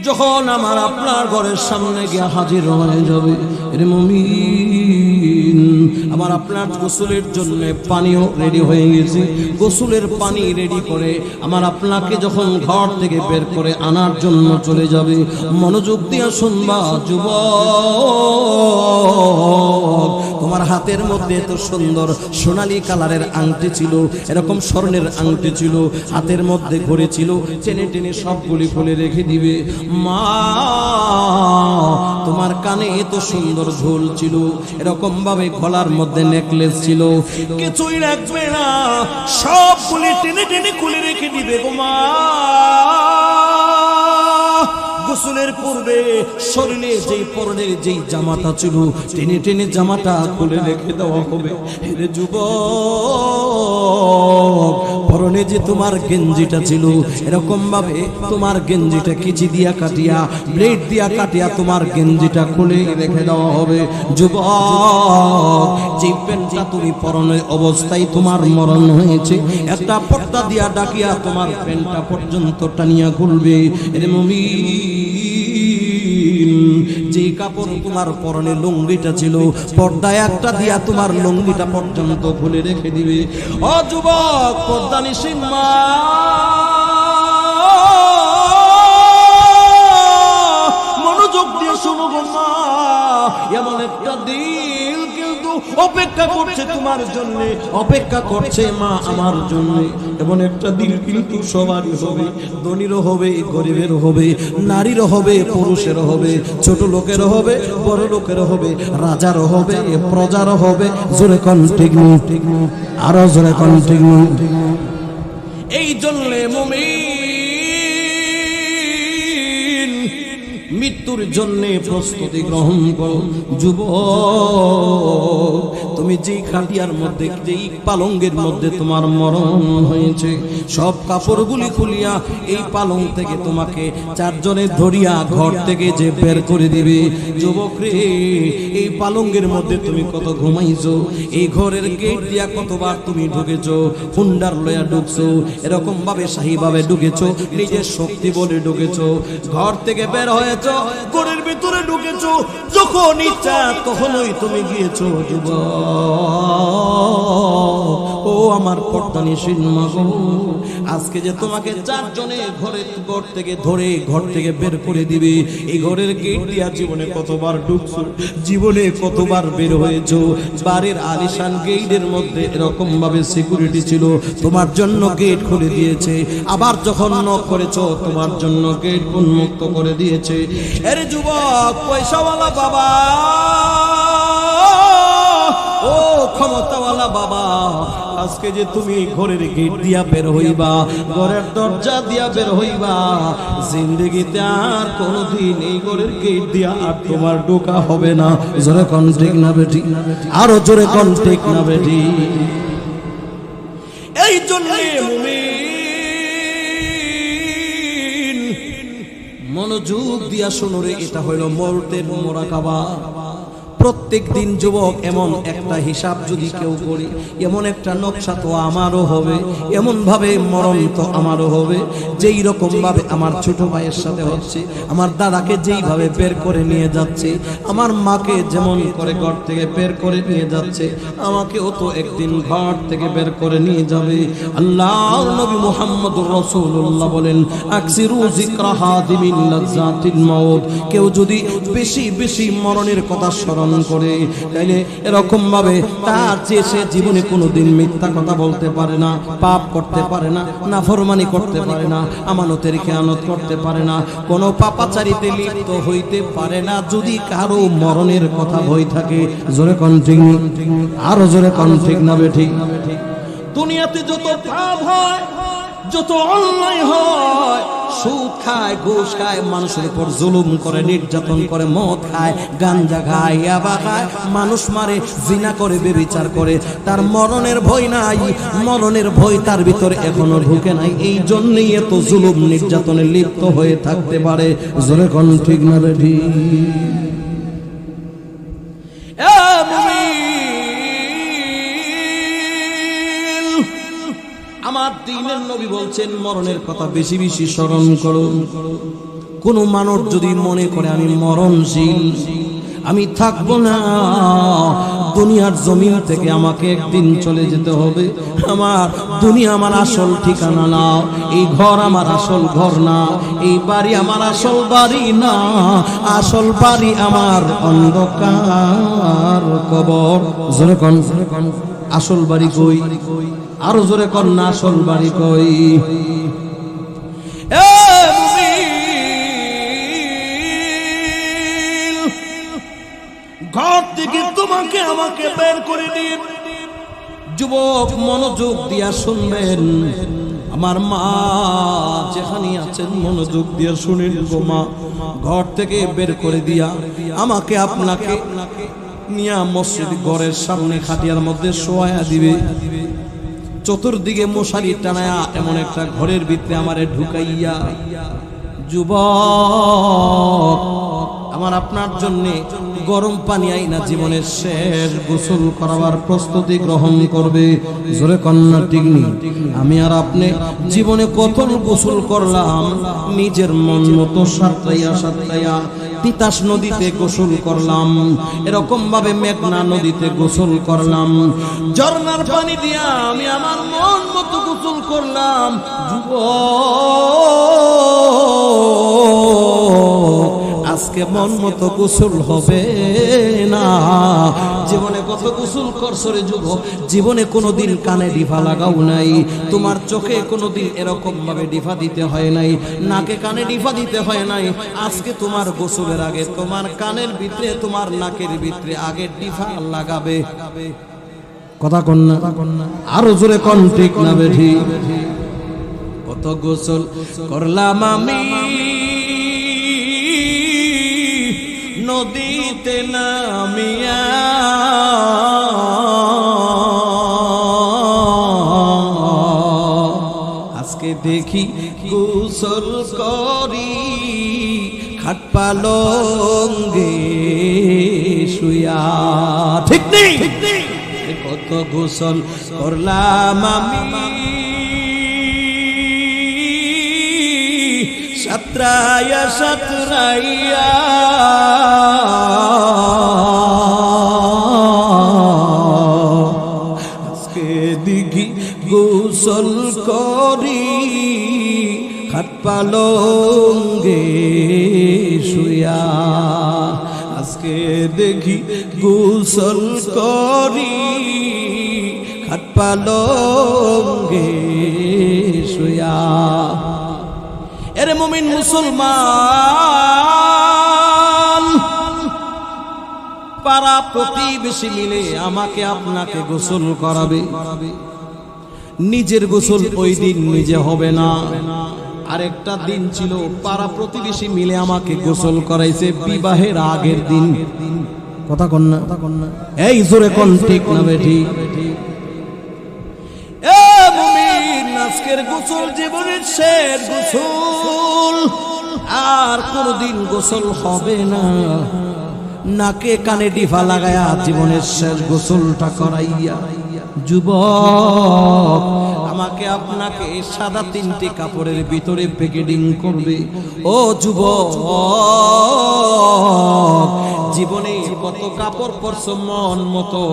Speaker 1: যখন আমার আপনার ঘরের সামনে গিয়ে হাজির হয়ে যাবে, এর মুমিন, আমার আপনার গোসলের জন্য পানিও রেডি হয়ে গেছে। গোসলের পানি রেডি করে আমার আপনাকে যখন ঘর থেকে বের করে আনার জন্য চলে যাবে, মনোযোগ দিয়ে শুনবা যুবক, তোমার হাতের মধ্যে এত সুন্দর সোনালী কালারের আংটি ছিল, এরকম স্বর্ণের আংটি ছিল, হাতের মধ্যে ঘড়ি ছিল, টেনে টেনে সবগুলি খুলে রেখে দিবে। মা, তোমার কানে এত সুন্দর ঝোল ছিল, এরকম ভাবে গলার মধ্যে নেকলেস ছিল, কিছুই রাখবে না, সবগুলি টেনে টেনে খুলে রেখে দিবে গো মা। গোসলের পূর্বে শরীরে যেই পরনের যেই জামাটা ছিল টেনে টেনে জামাটা খুলে রেখে দেওয়া হবে। হে যুবক, পরনে যে তোমার গেঞ্জিটা ছিল এরকম ভাবে তোমার গেঞ্জিটা কিচি দিয়া কাটিয়া, ব্লেড দিয়া কাটিয়া তোমার গেঞ্জিটা খুলে রেখে দেওয়া হবে। যুবক, যে প্যান্টটা তুমি পরনের অবস্থায় তোমার মরণ হয়েছে, একটা পর্দা দিয়া ডাকিয়া তোমার প্যান্টটা পর্যন্ত টানিয়া খুলবে। এর মুমিন, যে কাপড় তোমার পরনে লুঙ্গিটা ছিল, পর্দায় একটা দিয়া তোমার লুঙ্গিটা পর্যন্ত খুলে রেখে দিবে। ও যুবক, পর্দা নিশিন মা, মনোযোগ দিয়ে শুনো গো মা, এমন একটা দিন কিন্তু অপেক্ষা করছে তোমার জন্য, অপেক্ষা করছে মা আমার জন্য। এমন একটা দিন কিন্তু সবারই হবে, ধনীরও হবে, গরিবের হবে, নারীরও হবে, পুরুষেরও হবে, ছোট লোকেরও হবে, বড় লোকেরও হবে, রাজারও হবে, প্রজারও হবে। জোরে কন্টিনিউ, আরো জোরে কন্টিনিউ। এই জন্য মুমিন মৃত্যুর জন্য প্রস্তুতি গ্রহণ করো। যুবক, তুমি যেই খাটিয়ার মধ্যে, যেই পালঙ্গের মধ্যে তোমার মরণ হয়েছে, সব কাপড়গুলি খুলিয়া এই পালং থেকে তোমাকে চারজনে ধরিয়া ঘর থেকে যে বের করে দিবে। যুবক রে, এই পালঙ্গের মধ্যে তুমি কত ঘুমাইছো, এই ঘরের গেট দিয়া কতবার তুমি ঢুকেছো, হুন্ডার লয়া ঢুকছো, এরকম ভাবে শাহী ভাবে ঢুকেছো, নিজের শক্তি বলে ঢুকেছো, ঘর থেকে বের হয়েছো, ঘরের ভিতরে ঢুকেছো, যখন ইচ্ছা তখনই তুমি গিয়েছো। যুবক, ও আমার পর্দানিশীল মা গো, আজকে যে তোমাকে চারজনে ঘর থেকে ধরে ঘর থেকে বের করে দিবে, এই ঘরের গেট দিয়া জীবনে কতবার ঢুকছো, জীবনে কতবার বের হয়েছো। বাড়ির আলিশান গেটের মধ্যে এরকম ভাবে সিকিউরিটি ছিল, তোমার জন্য গেট খুলে দিয়েছে, আবার যখন নক করেছো তোমার জন্য গেট উন্মুক্ত করে দিয়েছে। আরে যুবক, পয়সাওয়ালা বাবা, ও ক্ষমতাওয়ালা বাবা, আজকে যে তুমি ঘরের গেট দিয়া বের হইবা, ঘরের দরজা দিয়া বের হইবা, জিন্দেগিতে আর কোনদিন এই ঘরের গেট দিয়া আর তোমার ঢোকা হবে না। জোরে কোন ঠিক না বেটি, আরো জোরে কোন ঠিক না বেটি। এই জন্য মুমিন মনোযোগ দিয়া শোনো রে, এটা হইল মরতের মুরাকাবা। প্রত্যেক দিন যুবক এমন একটা হিসাব যদি কেউ করি, এমন একটা নকশা তো আমারও হবে, এমন ভাবে মরণ তো আমারও হবে, যেই রকম ভাবে আমার ছোট ভাইয়ের সাথে হচ্ছে, আমার দাদাকে যেইভাবে বের করে নিয়ে যাচ্ছে, আমার মাকে যেমন করে ঘর থেকে বের করে নিয়ে যাচ্ছে, আমাকেও তো একদিন ঘর থেকে বের করে নিয়ে যাবে। আল্লাহর নবী মুহাম্মদুর রাসূলুল্লাহ বলেন, আকসিরু যিকরা হাদিমিন লাযাতিল মাউত। কেউ যদি বেশি বেশি মরণের কথা স্মরণ করে, তাইলে এরকম ভাবে তার যে সে জীবনে কোনোদিন মিথ্যা কথা বলতে পারে না, পাপ করতে পারে না, নাফরমানি করতে পারে না, আমানতের খেয়ানত করতে পারে না, কোনো পাপাচারিতে লিপ্ত হইতে পারে না, যদি কারো মরণের কথা ভয় থাকে। জোরে কোন ঠিক, আরো জোরে কোন ঠিক না বেঠিক। দুনিয়াতে যত পাপ হয়, যত অন্যায় হয়, সুদ খায়, ঘুষ খায়, মানুষের উপর জুলুম করে, নির্যাতন করে, মদ খায়, গাঞ্জা খায়, ইয়াবা খায়, মানুষ মারে, জিনা করে, ব্যভিচার করে, তার মরণের ভয় নাই, মরণের ভয় তার ভিতরে এখনো ঢুকে নাই। এই জন্যই এত জুলুম নির্যাতনে লিপ্ত হয়ে থাকতে পারে। জোরে কোন ঠিক না বেঠি। আমার দ্বীনের নবী বলছেন, মরণের কথা বেশি বেশি স্মরণ করো। কোন মানুষ যদি মনে করে আমি মরণশীল, আমি থাকবো না, দুনিয়ার জমিন থেকে আমাকে একদিন চলে যেতে হবে, আমার দুনিয়া আমার আসল ঠিকানা না, এই ঘর আমার আসল ঘর না, এই বাড়ি আমার আসল বাড়ি না, আসল বাড়ি আমার অন্ধকার কবর। জোরে কোন আসল বাড়ি কই, আরো জোরে কোন না আসল বাড়ি কই। ঘর থেকে তোমাকে আমাকে বের করে দিন। যুবক, মনোযোগ দিয়া শুনবেন, আমার মা যেখানে আছেন মনোযোগ দিয়া শুনেন গো মা। ঘর থেকে বের করে দিয়া আমাকে আপনাকে নিয়া মসজিদ ঘরের সামনে খাটিয়ার মধ্যে শোয়া দিবে, চতুর্দিকে মশারি টানায়া এমন একটা ঘরের ভিতরে আমারে ঢুকাইয়া, যুবক আমার আপনার জন্য গরম পানি আইনা জীবনের শেষ গোসল করাবার প্রস্তুতি গ্রহণ করবে। জোরে কন্যা টিকনি। আমি আর আপনি জীবনে কত গোসল করলাম, নিজের মন মতো সাতটাইয়া সাতটাইয়া তিতাস নদীতে গোসল করলাম, এরকম ভাবে মেঘনা নদীতে গোসল করলাম, ঝর্ণার পানি দিয়া আমি আমার মন মতো গোসল করলাম। যুবক, আজকে আজকে মন মতো গোসল হবে না। জীবনে কত গোসল করছো রে যুবক, জীবনে কোনোদিন কানে ডিফা লাগাও নাই, তোমার চোখে কোনোদিন এরকম ভাবে ডিফা দিতে হয় নাই, নাকে কানে ডিফা দিতে হয় নাই। আজকে তোমার গোসলের আগে তোমার কানের ভিতরে তোমার নাকের ভিতরে আগে ডিফা লাগাবে। কথা কন না, আরো জোরে কন, ঠিক না বেঠি? কত গোসল করলাম আমি নদীতে নামিয়া, আজকে দেখি গোসল করি খাট পালঙ্গে শুয়া। ঠিক নেই? কত গোসল করলাম আমি সাতরাইয়া সাতরাইয়া, আজকে দেখি গোসল করি খাট পালঙ্গে শুয়া। আজকে দেখি গোসল করি খাট পালঙ্গে শুয়া। এরে মুমিন মুসলমান, পাড়া প্রতিবেশী মিলে আমাকে আপনাকে গোসল করাবে। নিজের গোসল ওই দিন নিজে হবে না, আরেকটা দিন ছিল পাড়া প্রতিবেশী মিলে আমাকে গোসল করাইছে বিবাহের আগের দিন। কথা কন না, এই জোরে কন, ঠিক না বেঠি? আজকের গোসল জীবনের শেষ গোসল, আর কোনদিন গোসল হবে না। নাকে কানে ডিফা লাগায়া জীবনের শেষ গোসলটা করাইয়া যুবক আমাকে আপনাকে সাদা 3টি কাপড়ের ভিতরে প্যাকেটিং করবে। ও যুবক, জীবনে কত কাপড় পরছো মন মতো,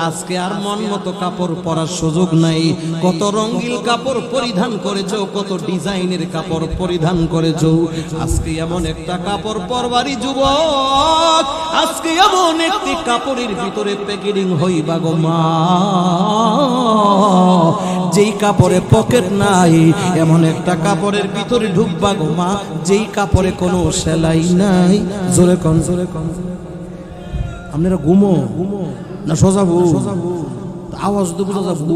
Speaker 1: আজকে আর মন মতো কাপড় পরার সুযোগ নাই। কত রঙিন কাপড় পরিধান করেছো, কত ডিজাইনের কাপড় পরিধান করেছো, আজকে এমন একটা কাপড় পরবারই যুবক, আজকে এমন একটি কাপড়ের ভিতরে প্যাকেটিং হইবা গো মা, যেই কাপড়ে পকেট নাই, এমন একটা কাপড়ের ভিতরে ঢুকবা গো মা, যেই কাপড়ে কোনো সেলাই নাই। জোরে কন, জোরে কন। আপনারা ঘুমো না সোজাবো? আওয়াজ তো বোঝা যাবো।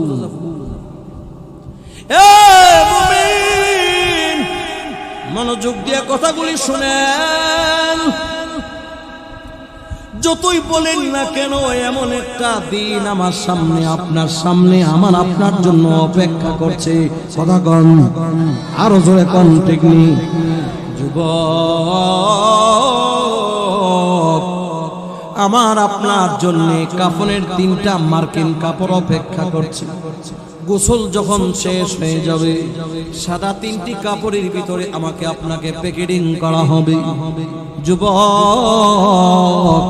Speaker 1: মনোযোগ দিয়ে কথাগুলি শুনেন। যতই বলেন না কেন, এমন একটা দিন আমার সামনে, আপনার সামনে, আমার আপনার জন্য অপেক্ষা করছে। কথা কন, আরো জোরে কন, ঠিক নেই? যুবক, আমার আপনার জন্য কাফনের 3টা মার্কিন কাপড় অপেক্ষা করছে। গোসল যখন শেষ হয়ে যাবে, সাদা 3টি কাপড়ের ভিতরে আমাকে আপনাকে প্যাকেটিং করা হবে। যুবক,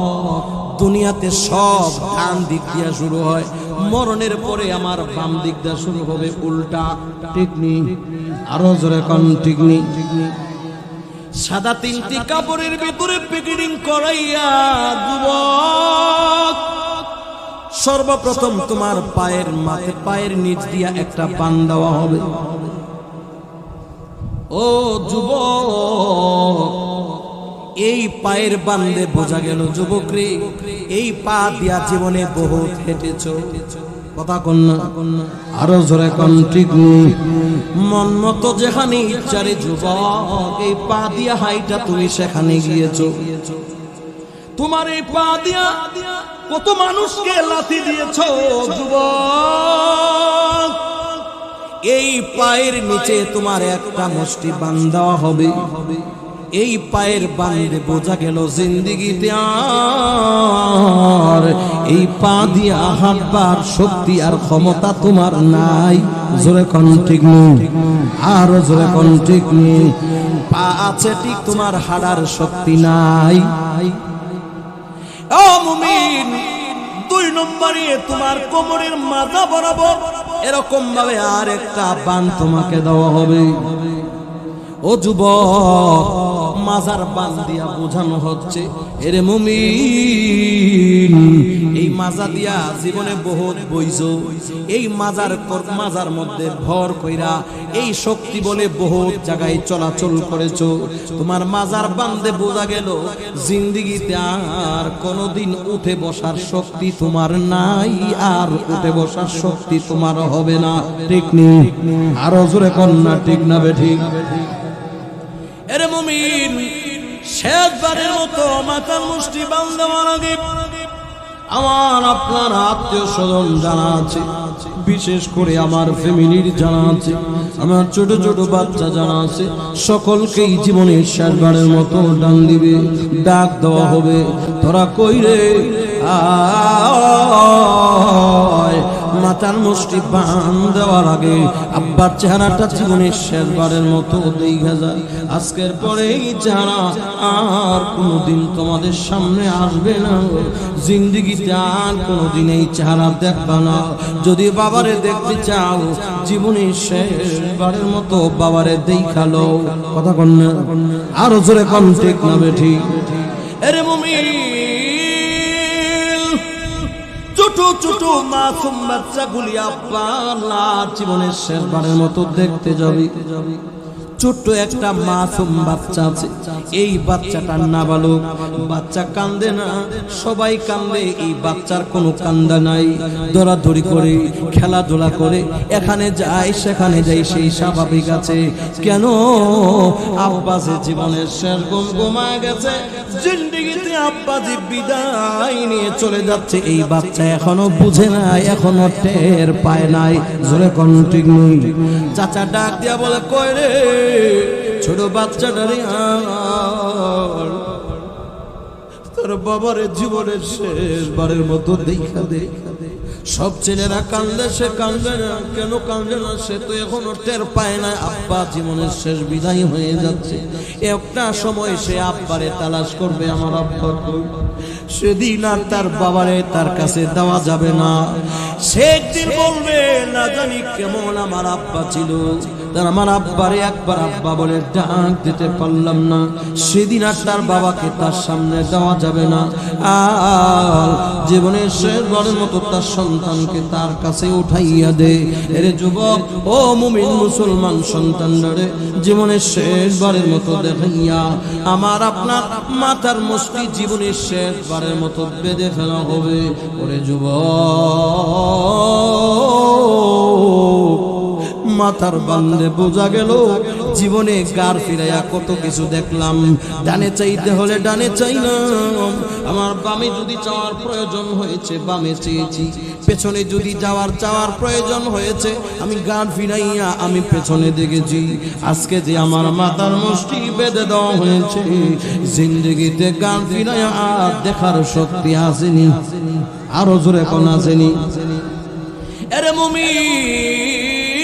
Speaker 1: দুনিয়াতে সব ডান দিক দিয়া শুরু হয়, মরণের পরে আমার বাম দিক দিয়া শুরু হবে উল্টা। ঠিক নেই? আরো জোরে কন, ঠিক নেই? সাদা 3টি কাপড়ের ভিতরে প্যাকেটিং করাইয়া যুবক, সর্বপ্রথম তোমার পায়ের মাথে, পায়ের নিচ দিয়া একটা বান দেওয়া হবে। ও যুবক, এই পায়ের বান্দে বোঝা গেল যুবক রে, এই পা দিয়া জীবনে বহুত হেঁটেছ। কথা কন না, আরো জোরে কন, ঠিক নেই? মন মতো যেখানে ইচ্ছারে যুবক, এই পা দিয়া হাইটা তুমি সেখানে গিয়েছো। তোমার এই পা দিয়া কত মানুষকে লাথি দিয়েছো যুবক। এই পায়ের নিচে তোমার একটা মুষ্টি বান দেওয়া হবে। এই পায়ের বান্দে বোঝা গেল জিন্দেগিতে আর এই পা দিয়া হাঁটবার শক্তি আর ক্ষমতা তোমার নাই। জোরে কোন ঠিক নেই, আর জোরে কোন ঠিক নেই। পা আছে ঠিক, তোমার হাঁটার শক্তি নাই। ও মুমিন, 2 নম্বরে তোমার কোমরের মাথা বরাবর এরকম ভাবে আর একটা বান তোমাকে দেওয়া হবে। ও যুবক, মাজার বান দিয়া বোঝানো হচ্ছে, এরে মুমিন এই মাজা দিয়া জীবনে বহুত বইছো, এই মাজার মধ্যে ভর কইরা এই শক্তি বলে বহুত জায়গায় চলাচল করেছো। তোমার মাজার বান্দে বোঝা গেল জিন্দেগিতে আর কোনোদিন উঠে বসার শক্তি তোমার নাই, আর উঠে বসার শক্তি তোমার হবে না। ঠিক নেই? আরো জোরে কন্যা ঠিক না বেঠিক? এরে মুমিন শেষবারের মতো মাথার মুষ্টি বান্দার আগে আমার আপনার আত্মীয় স্বজন জানা আছে, বিশেষ করে আমার ফ্যামিলির জানা আছে, আমার ছোট ছোট বাচ্চা জানা আছে, সকলকেই জীবনের শেষবারের মতো ডান দিবে, ডাক দেওয়া হবে, তোরা কই রে আয়। মাথার মুষ্টি বান দেওয়ার আগে আব্বার চেহারাটা জীবনের শেষবারের মতো দেখা যায়। আজকের পরে এই চেহারা আর কোনোদিন তোমাদের সামনে আসবে না, জিন্দেগিতে আর কোনোদিন এই চেহারা দেখবা না। যদি বাবারে দেখতে চাও জীবনের শেষবারের মতো বাবারে দেখালো। কথা কন না? আরো জোরে কন ঠিক না বেঠিক? এরে মুমিন ছোট ছোট মাসুম বাচ্চাগুলি আল্লাহর জীবনের শেষবারের মতো দেখতে যাবি। ছোট্ট একটা মাসুম বাচ্চা আছে, এই বাচ্চাটার নাবালক, বাচ্চা কান্দে না, সবাই কান্দে, এই বাচ্চার কোনো কান্দা নাই। দৌড়াদৌড়ি করে খেলাধুলা করে এখানে যায় সেখানে যায়, সেই স্বাভাবিক আছে। কেন? আব্বাসে জীবনের শেষ ঘুমায় গেছে, জিন্দেগিতে আব্বাজি বিদায় নিয়ে চলে যাচ্ছে, এই বাচ্চা এখনো বুঝে নাই, এখনো টের পায় নাই। জোরে কোন ঠিক নেই? চাচা ডাক দিয়া বলে কই রে ছোট বাচ্চাটারে আর তোর বাবারে জীবনের শেষবারের মতো দেখা দে। সব ছেলেরা কান্দে, সে কান্দে না কেন? কান্দে না, সে তো এখনো টের পায় না আব্বা জীবনের শেষ বিদায় হয়ে যাচ্ছে। একটা সময় সে আব্বারে তালাশ করবে, আমার আব্বা কই। সেদিন আর তার বাবারে তার কাছে দেওয়া যাবে না। সে একদিন বলবে না জানি কেমন আমার আব্বা ছিল, তার আমার আব্বারে একবার আব্বা বলে ডাক দিতে পারলাম না। সেদিন আর তার বাবাকে তার সামনে দেওয়া যাবে না। আর জীবনের শেষবারের মতো তার সন্তানকে তার কাছে উঠাইয়া দে। এরে যুবক, ও মুমিন মুসলমান সন্তানরে জীবনের শেষবারের মতো দেখাইয়া আমার আপনার মাথার মুষ্টি জীবনের শেষবারের মতো বেঁধে ফেলা হবে। ওরে যুবক, মাথার বান্দে বোঝা গেল জীবনে গার ফিরাইয়া কত কিছু দেখলাম। ডানে চাইতে হলে ডানে চাইলাম, আমার বামে যদি যাওয়ার প্রয়োজন হয়েছে বামে চেয়েছি, পেছনে যদি চাওয়ার প্রয়োজন হয়েছে আমি গার ফিরাইয়া আমি পেছনে দেখেছি। আজকে যে আমার মাথার মুষ্টি বেঁধে দেওয়া হয়েছে, জিন্দেগিতে গার ফিরাইয়া আর দেখার শক্তি আসেনি। আরো জোরে কোন আসেনি? এরে মুমিন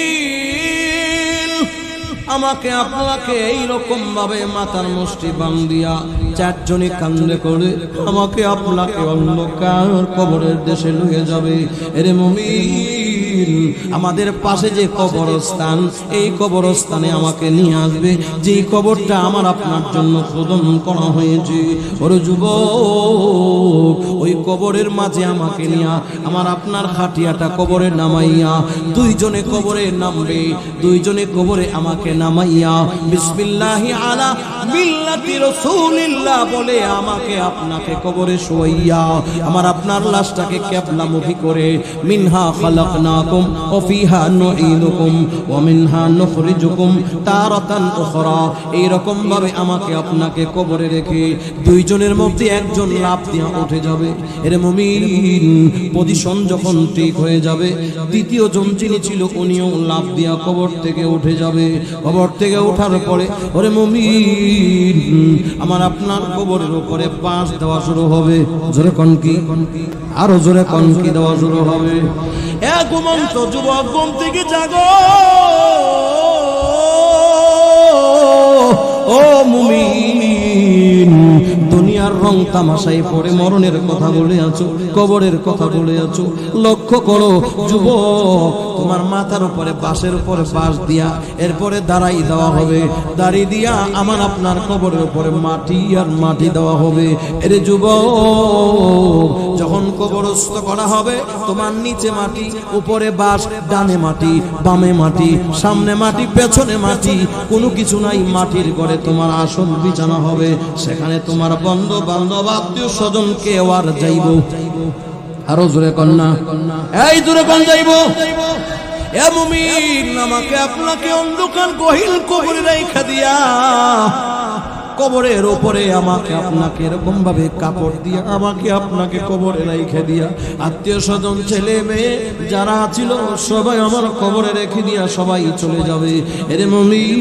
Speaker 1: আমাকে আপনাকে এইরকম ভাবে মাথার মুষ্টি বান্ধিয়া চারজনে কান্দে করে আমাকে আপনাকে অন্ধকার কবরের দেশে লইয়ে যাবে। এরে মুমিন আমাদের পাশে যে কবরস্থান, এই কবরস্থানে আমাকে নিয়ে আসবে, যে কবরটা আমার আপনার জন্য খোদন করা হয়েছে। ওরে যুবক, ওই কবরের মাঝে আমাকে নিয়ে আমার আপনার খাটিয়াটা কবরে নামাইয়া দুইজনে কবরে নামবে, দুইজনে কবরে আমাকে নামাইয়া বিসমিল্লাহি আলা মিল্লাতি রাসূলিল্লাহ বলে আমাকে আপনাকে কবরে শুয়াইয়া আমার আপনার লাশটাকে কিবলামুখী করে মিনহা খালাকনাকুম ওয়া ফিহা নুঈদুকুম ওয়া মিনহা নুখরিজুকুম তারাতান উখরা, এই রকম ভাবে আমাকে আপনাকে কবরে রেখে দুইজনের মধ্যে একজন লাফ দিয়ে উঠে যাবে। এর মুমিন পজিশন যখন ঠিক হয়ে যাবে, দ্বিতীয় জন যিনি ছিল উনিও লাফ দিয়ে কবর থেকে উঠে যাবে। কবর থেকে ওঠার পরে ওরে মুমিন আমার আপনার কবরের উপরে বাঁশ দেওয়া শুরু হবে। জোরে কোন কি? আরো জোরে কোন কি দেওয়া শুরু হবে? এ ঘুমন্ত যুবক, ঘুম থেকে জাগো। ও মুমিন, দুনিয়া দুনিয়ার রং তামাশায় পড়ে মরণের কথা বলে আছো, কবরের কথা বলে আছো। লক্ষ্য করো যুবক, তোমার মাথার উপরে বাঁশের উপরে বাঁশ দিয়া এরপরে দাঁড়াই দেওয়া হবে, দাঁড়ি দিয়া আমার আপনার কবরের উপরে মাটি আর মাটি দেওয়া হবে। এর যুবক, যখন কবরস্থ করা হবে তোমার নিচে মাটি, উপরে বাঁশ, ডানে মাটি, বামে মাটি, সামনে মাটি, পেছনে মাটি, কোনো কিছু নাই। মাটির ঘরে তোমার আসন বিছানা হবে, সেখানে তোমার বন্ধু বান্ধব আত্মীয় স্বজন কেউ আর যাইব। আরো জোরে কন্যা, এই জোরে কোন যাইব? এ মুমিন, আমাকে আপনাকে অন্ধকার গহীন কবরে রাইখা দিয়া, কবরের উপরে আমাকে আপনাকে এরকম ভাবে কাপড় দিয়া আমাকে আপনাকে কবরে রাইখা দিয়া, আত্মীয় স্বজন ছেলে মেয়ে যারা ছিল সবাই আমার কবরে রেখে দিয়া সবাই চলে যাবে। এর মুমিন,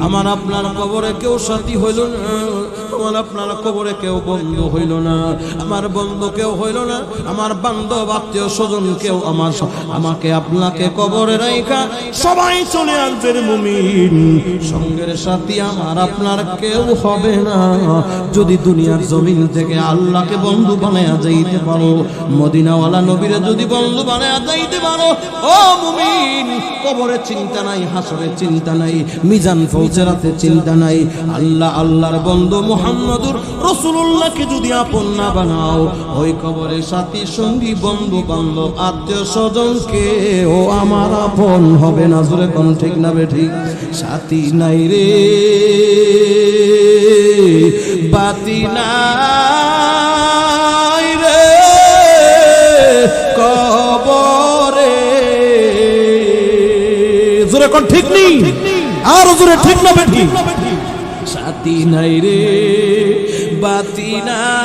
Speaker 1: আমার আপনার কবরে কেউ সাথী হইল না, আমার আপনার কবরে কেউ বন্ধু হইল না, আমার বন্ধু কেউ হইল না, আমার বান্ধব আত্মীয় স্বজন কেউ আমাকে আপনাকে কবরে রাইখা সবাই চলে আসবে। মুমিন, সঙ্গের সাথী আমার আপনার কেউ হবে না। যদি দুনিয়ার জমিন থেকে আল্লাহকে বন্ধু বানায়া যাইতে পারো, মদিনাওয়ালা নবীরে যদি বন্ধু বানায়া যাইতে পারো, ও মুমিন, কবরে চিন্তা নাই, হাসরে চিন্তা নাই, মিজান ফৌজরাতে চিন্তা নাই। আল্লাহ আল্লাহর বন্ধু মুহাম্মদুর রাসূলুল্লাহকে যদি আপন না বানাও, ওই কবরে সাথী সঙ্গী বন্ধু বান্ধব আত্মীয় স্বজনকে ও আমার আপন হবে না। জোরে কোন ঠিক না বেঠিক? সাথী নাই রে, বাতি নাই রে কবরে। জোরে কোন ঠিক নেই? আর জোরে ঠিক না বেঠিক? সাথী নাই রে, বাতি নাই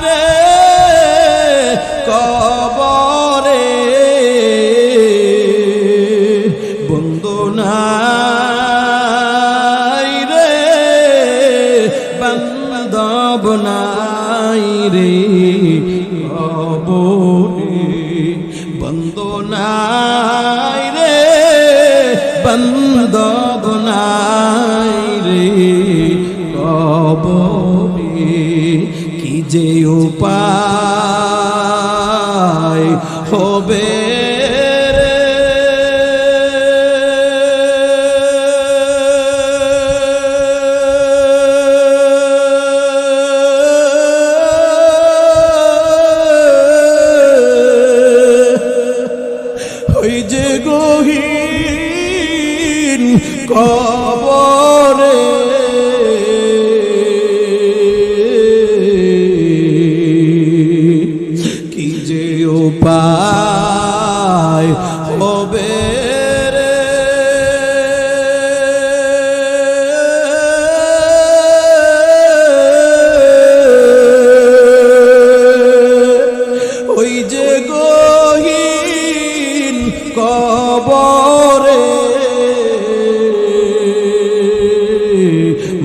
Speaker 1: রে কবরে, বন্ধু নাই রে, বান্ধব নাই রে কবরে, বন্ধু নাই রে, বান্ধব নাই রে কবরে। কি যে উপায় হবে রে, ওই যে গহীন কবরে, কি যে উপায় হবে রে, ওই যে গহীন কবরে,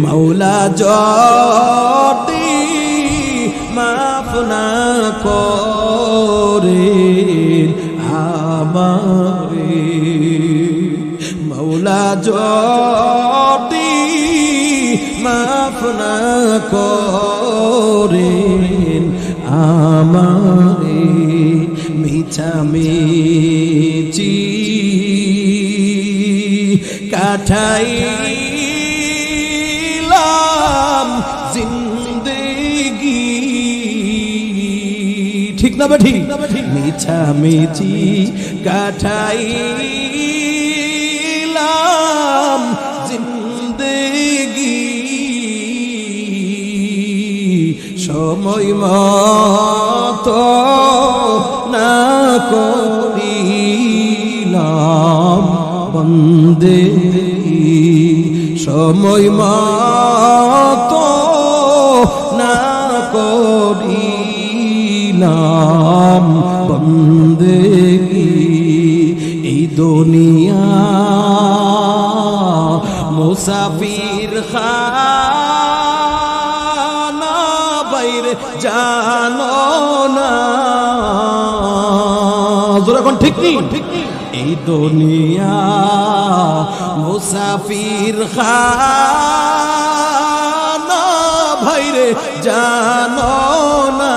Speaker 1: মাওলা যদি মাফ না করে আমারে, মাওলা যদি মাফ না করে আমারে, মিছামিছি কাটাইলাম জিন্দেগি। ঠিক না বেঠিক? মিছামিছি কাটাইলাম জিন্দেগি, সময় মতো না করিলাম বন্দেগি, সময় মতো না করিলাম বন্দেগি। এই দুনিয়া মুসাফির খানা, বাইরে জানো না। জোরে কোন ঠিক নেই? এই দুনিয়া মুসাফির খানা, ভাইরে জানো না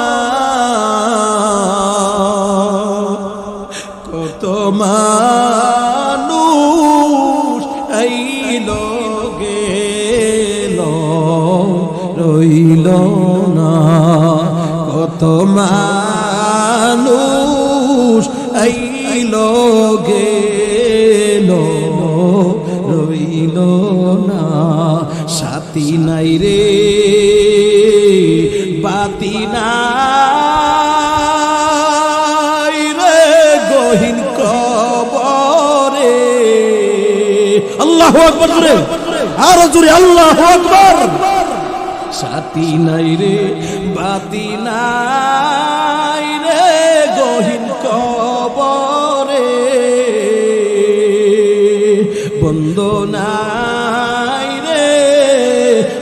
Speaker 1: কত মানুষ আইল গেল রইল না কত মানুষ আইল গেল রইল না সাথী নাই রে বাতি নাই রে গহীন কবরে আল্লাহু আকবার জোরে আরো জোরে আল্লাহু আকবার সাথী নাই রে বাতি নাই রে গহীন কবরে বন্ধু নাই রে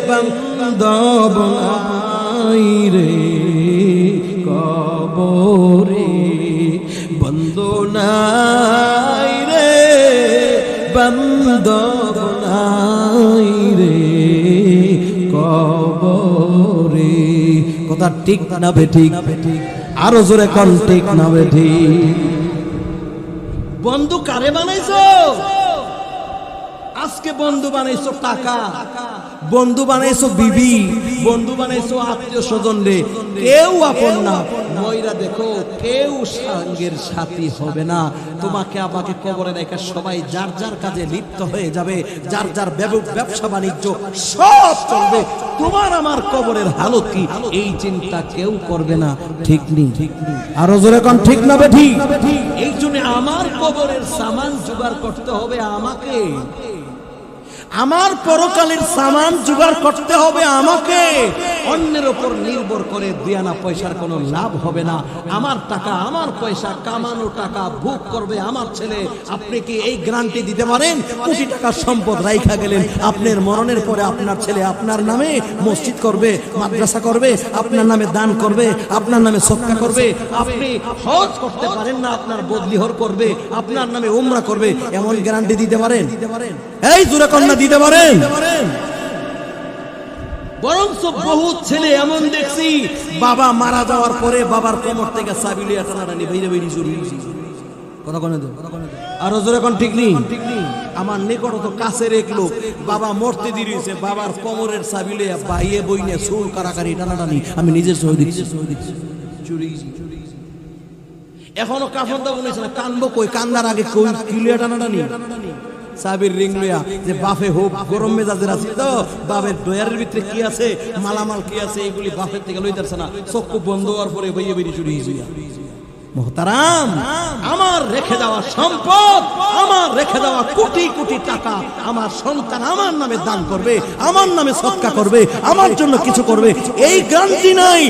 Speaker 1: বান্ধব নাই রে কবরে বন্ধু নাই রে বান্ধব নাই রে কবরে কথা ঠিক না বেঠিক আরো জোরে কোন ঠিক না বেঠিক বন্ধু কারে বানাইছো আজকে বন্ধু বানাইছো টাকা বন্ধু বানাইছো বিবি বন্ধু বানাইছো আত্মীয় স্বজন রে কেউ আপন না ময়রা দেখো কেউ সঙ্গের সাথী হবে না তোমাকে আমাকে কবরে রেখে সবাই যার যার কাজে লিপ্ত হয়ে যাবে যার যার ব্যবসা বাণিজ্য সব চলবে তোমার আমার কবরের হালত কি এই চিন্তা কেউ করবে না ঠিক নেই আরো জোরে কোন ঠিক না বেঠি এই জন্য আমার কবরের সামান জোগাড় করতে হবে আমাকে আমার পরকালের সামান জোগাড় করতে হবে আমাকে অন্যের উপর নির্ভর করে দিয়ানা পয়সার কোনো লাভ হবে না আমার টাকা আমার পয়সা কামানো টাকা ভোগ করবে আমার ছেলে আপনি কি এই গ্যারান্টি দিতে পারেন কোটি টাকার সম্পদ রাইখা গেলেন আপনার মরণের পরে আপনার ছেলে আপনার নামে মসজিদ করবে মাদ্রাসা করবে আপনার নামে দান করবে আপনার নামে সদকা করবে আপনি হজ করতে পারেন না আপনার বদলি হর করবে আপনার নামে উমরা করবে এমন গ্যারান্টি দিতে পারেন এই জোরে কন্যা দিতে পারেন বরঞ্চ বহু ছেলে এমন দেখছি বাবা মারা যাওয়ার পরে বাবার কোমর থেকে চাবি লিয়া টানাটানি বাইরে বাইরে জড়ি কথা কোনে দেন আর জোরে কোন ঠিক নেই আমার নিকট তো কাছের এক লোক বাবা মরতে দিয়েছে বাবার কোমরের চাবি লিয়া বাইয়ে বইনে চুল কারাকারি টানাটানি আমি নিজের সহ দিচ্ছি চুরি এখনো কাফন দাও বলেছে না কানবো কই কান্দার আগে কই কিলিয়া টানাটানি সাবির রিং লইয়া যে বাফে হোক গরম মেজাজের আছে তো বাপের ডয়ারের ভিতরে কি আছে মালামাল কি আছে এইগুলি বাপের থেকে লইতারছে না চক্ষু বন্ধ হওয়ার পরে বইয়ে বেরিয়ে চুরি হয়েছে মোহতারাম আমার রেখে দেওয়া সম্পদ আমার রেখে দেওয়া কোটি কোটি টাকা আমার সন্তান আমার নামে দান করবে আমার নামে সদকা করবে আমার জন্য কিছু করবে এই গ্যারান্টি নাই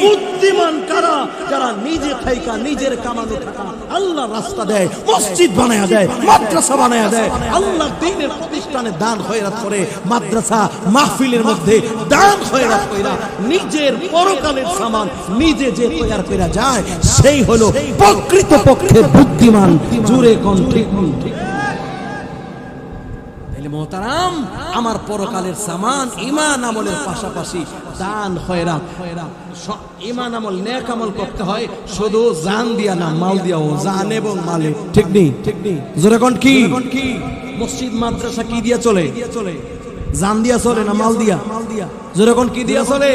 Speaker 1: বুদ্ধিমান কারা যারা নিজে থাইকা নিজের কামানো টাকা আল্লাহর রাস্তা দেয় মসজিদ বানায়া দেয় মাদ্রাসা বানায়া দেয় আল্লাহর দ্বীনের প্রতিষ্ঠানে দান খয়রাত করে মাদ্রাসা মাহফিলের মধ্যে দান খয়রাত কইরা নিজের পরকালের সামান নিজে যে তৈরি কইরা যায় সেই হলো প্রকৃতপক্ষে বুদ্ধিমান জোরে কোন ঠিক তাইলে মোহতারাম আমার পরকালের সামান ঈমান আমলের পাশাপাশি দান খয়রাত ঈমান আমল নেক আমল করতে হয় শুধু জান দিয়া না মাল দিয়াও জান এবং মালে ঠিক নেই জোরে কোন কি মসজিদ মাদ্রাসা কি দিয়া চলে জান দিয়া চলে না মাল দিয়া জোরে কোন কি দিয়া চলে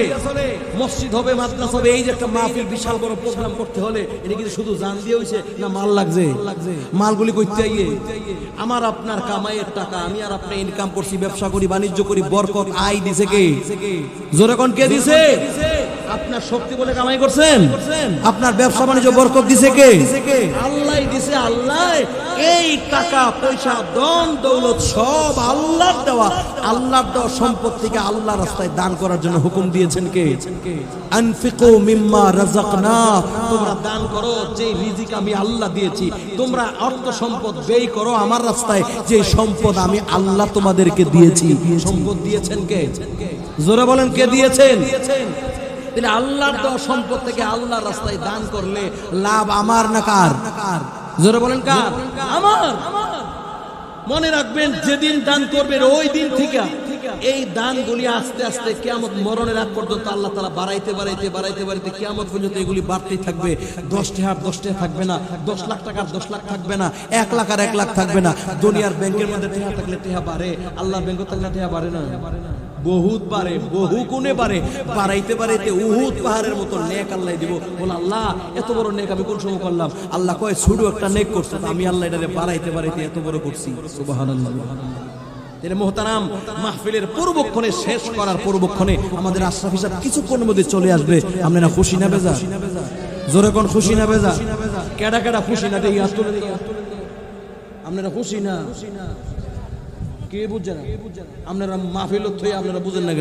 Speaker 1: মসজিদ হবে মাদ্রাসা হবে এই যে একটা মাহফিল বিশাল বড় প্রোগ্রাম করতে হলে এটা কি শুধু জান দিয়ে হইছে না মাল লাগছে মালগুলি কইতে আইয়ে আমার আপনার কামাইয়ের টাকা আমি আর আপনি ইনকাম করছি ব্যবসা করি বাণিজ্য করি বরকত আয় দিছে কে জোরে কোন কে দিছে আপনার শক্তি বলে কামাই করছেন আপনার ব্যবসা বাণিজ্য বরকত দিছে কে আল্লাহই দিছে আল্লাহ এই টাকা পয়সা ধন দৌলত সব আল্লাহর দেওয়া সম্পদ থেকে আল্লাহর রাস্তায় দান করার জন্য হুকুম দিয়েছেন কে আনফিকু মিম্মা রাযাকনা তোমরা দান করো যে রিজিক আমি আল্লাহ দিয়েছি তোমরা অর্থ সম্পদ ব্যয় করো আমার রাস্তায় যে সম্পদ আমি আল্লাহ তোমাদেরকে দিয়েছি সম্পদ দিয়েছেন কে জোরে বলেন কে দিয়েছেন তাহলে আল্লাহর দেওয়া সম্পদ থেকে আল্লাহর রাস্তায় দান করলে লাভ আমার না কার জোরে বলেন কার আমার মনে রাখবেন যেদিন দান করবেন ওই দিন থেকে এই দানগুলি আস্তে আস্তে কিয়ামত মরণের আগ পর্যন্ত আল্লাহ তাআলা বাড়াইতে বাড়াইতে বাড়াইতে বাড়াইতে কিয়ামত পর্যন্ত এগুলি বাড়তেই থাকবে। 10 টাকা 10 টাকা থাকবে না, 10 লাখ টাকার 10 লাখ থাকবে না, 1 লাখ আর 1 লাখ থাকবে না। দুনিয়ার ব্যাংকের মধ্যে টাকা থাকলে টাকা বাড়ে, আল্লাহর ব্যাংকে থাকলে টাকা বাড়ে না, বহুত বাড়ে, বহু গুণে বাড়ে। বাড়াইতে বাড়াইতে উহুদ পাহাড়ের মতো নেক আল্লাহ দিব। বল আল্লাহ এত বড় নেক আমি কোন সময় করলাম? আল্লাহ কয় ছোট একটা নেক করছো, আমি আল্লাহ এটারে বাড়াইতে বাড়াইতে এত বড় করছি। সুবহানাল্লাহ। তাহলে মুহতারাম, মাহফিলের পূর্বক্ষণে শেষ করার পূর্বক্ষণে আমাদের আশরাফি সাহেব কিছুক্ষণের মধ্যে চলে আসবে। আপনারা খুশি না বেজা? জোরে কোন খুশি না বেজা? কেডা কেডা খুশি না? দেখি হাত তুলে দেখি। আপনারা খুশি না? কে বুঝছেন? আপনারা মাহফিল আপনারা বুঝেন না?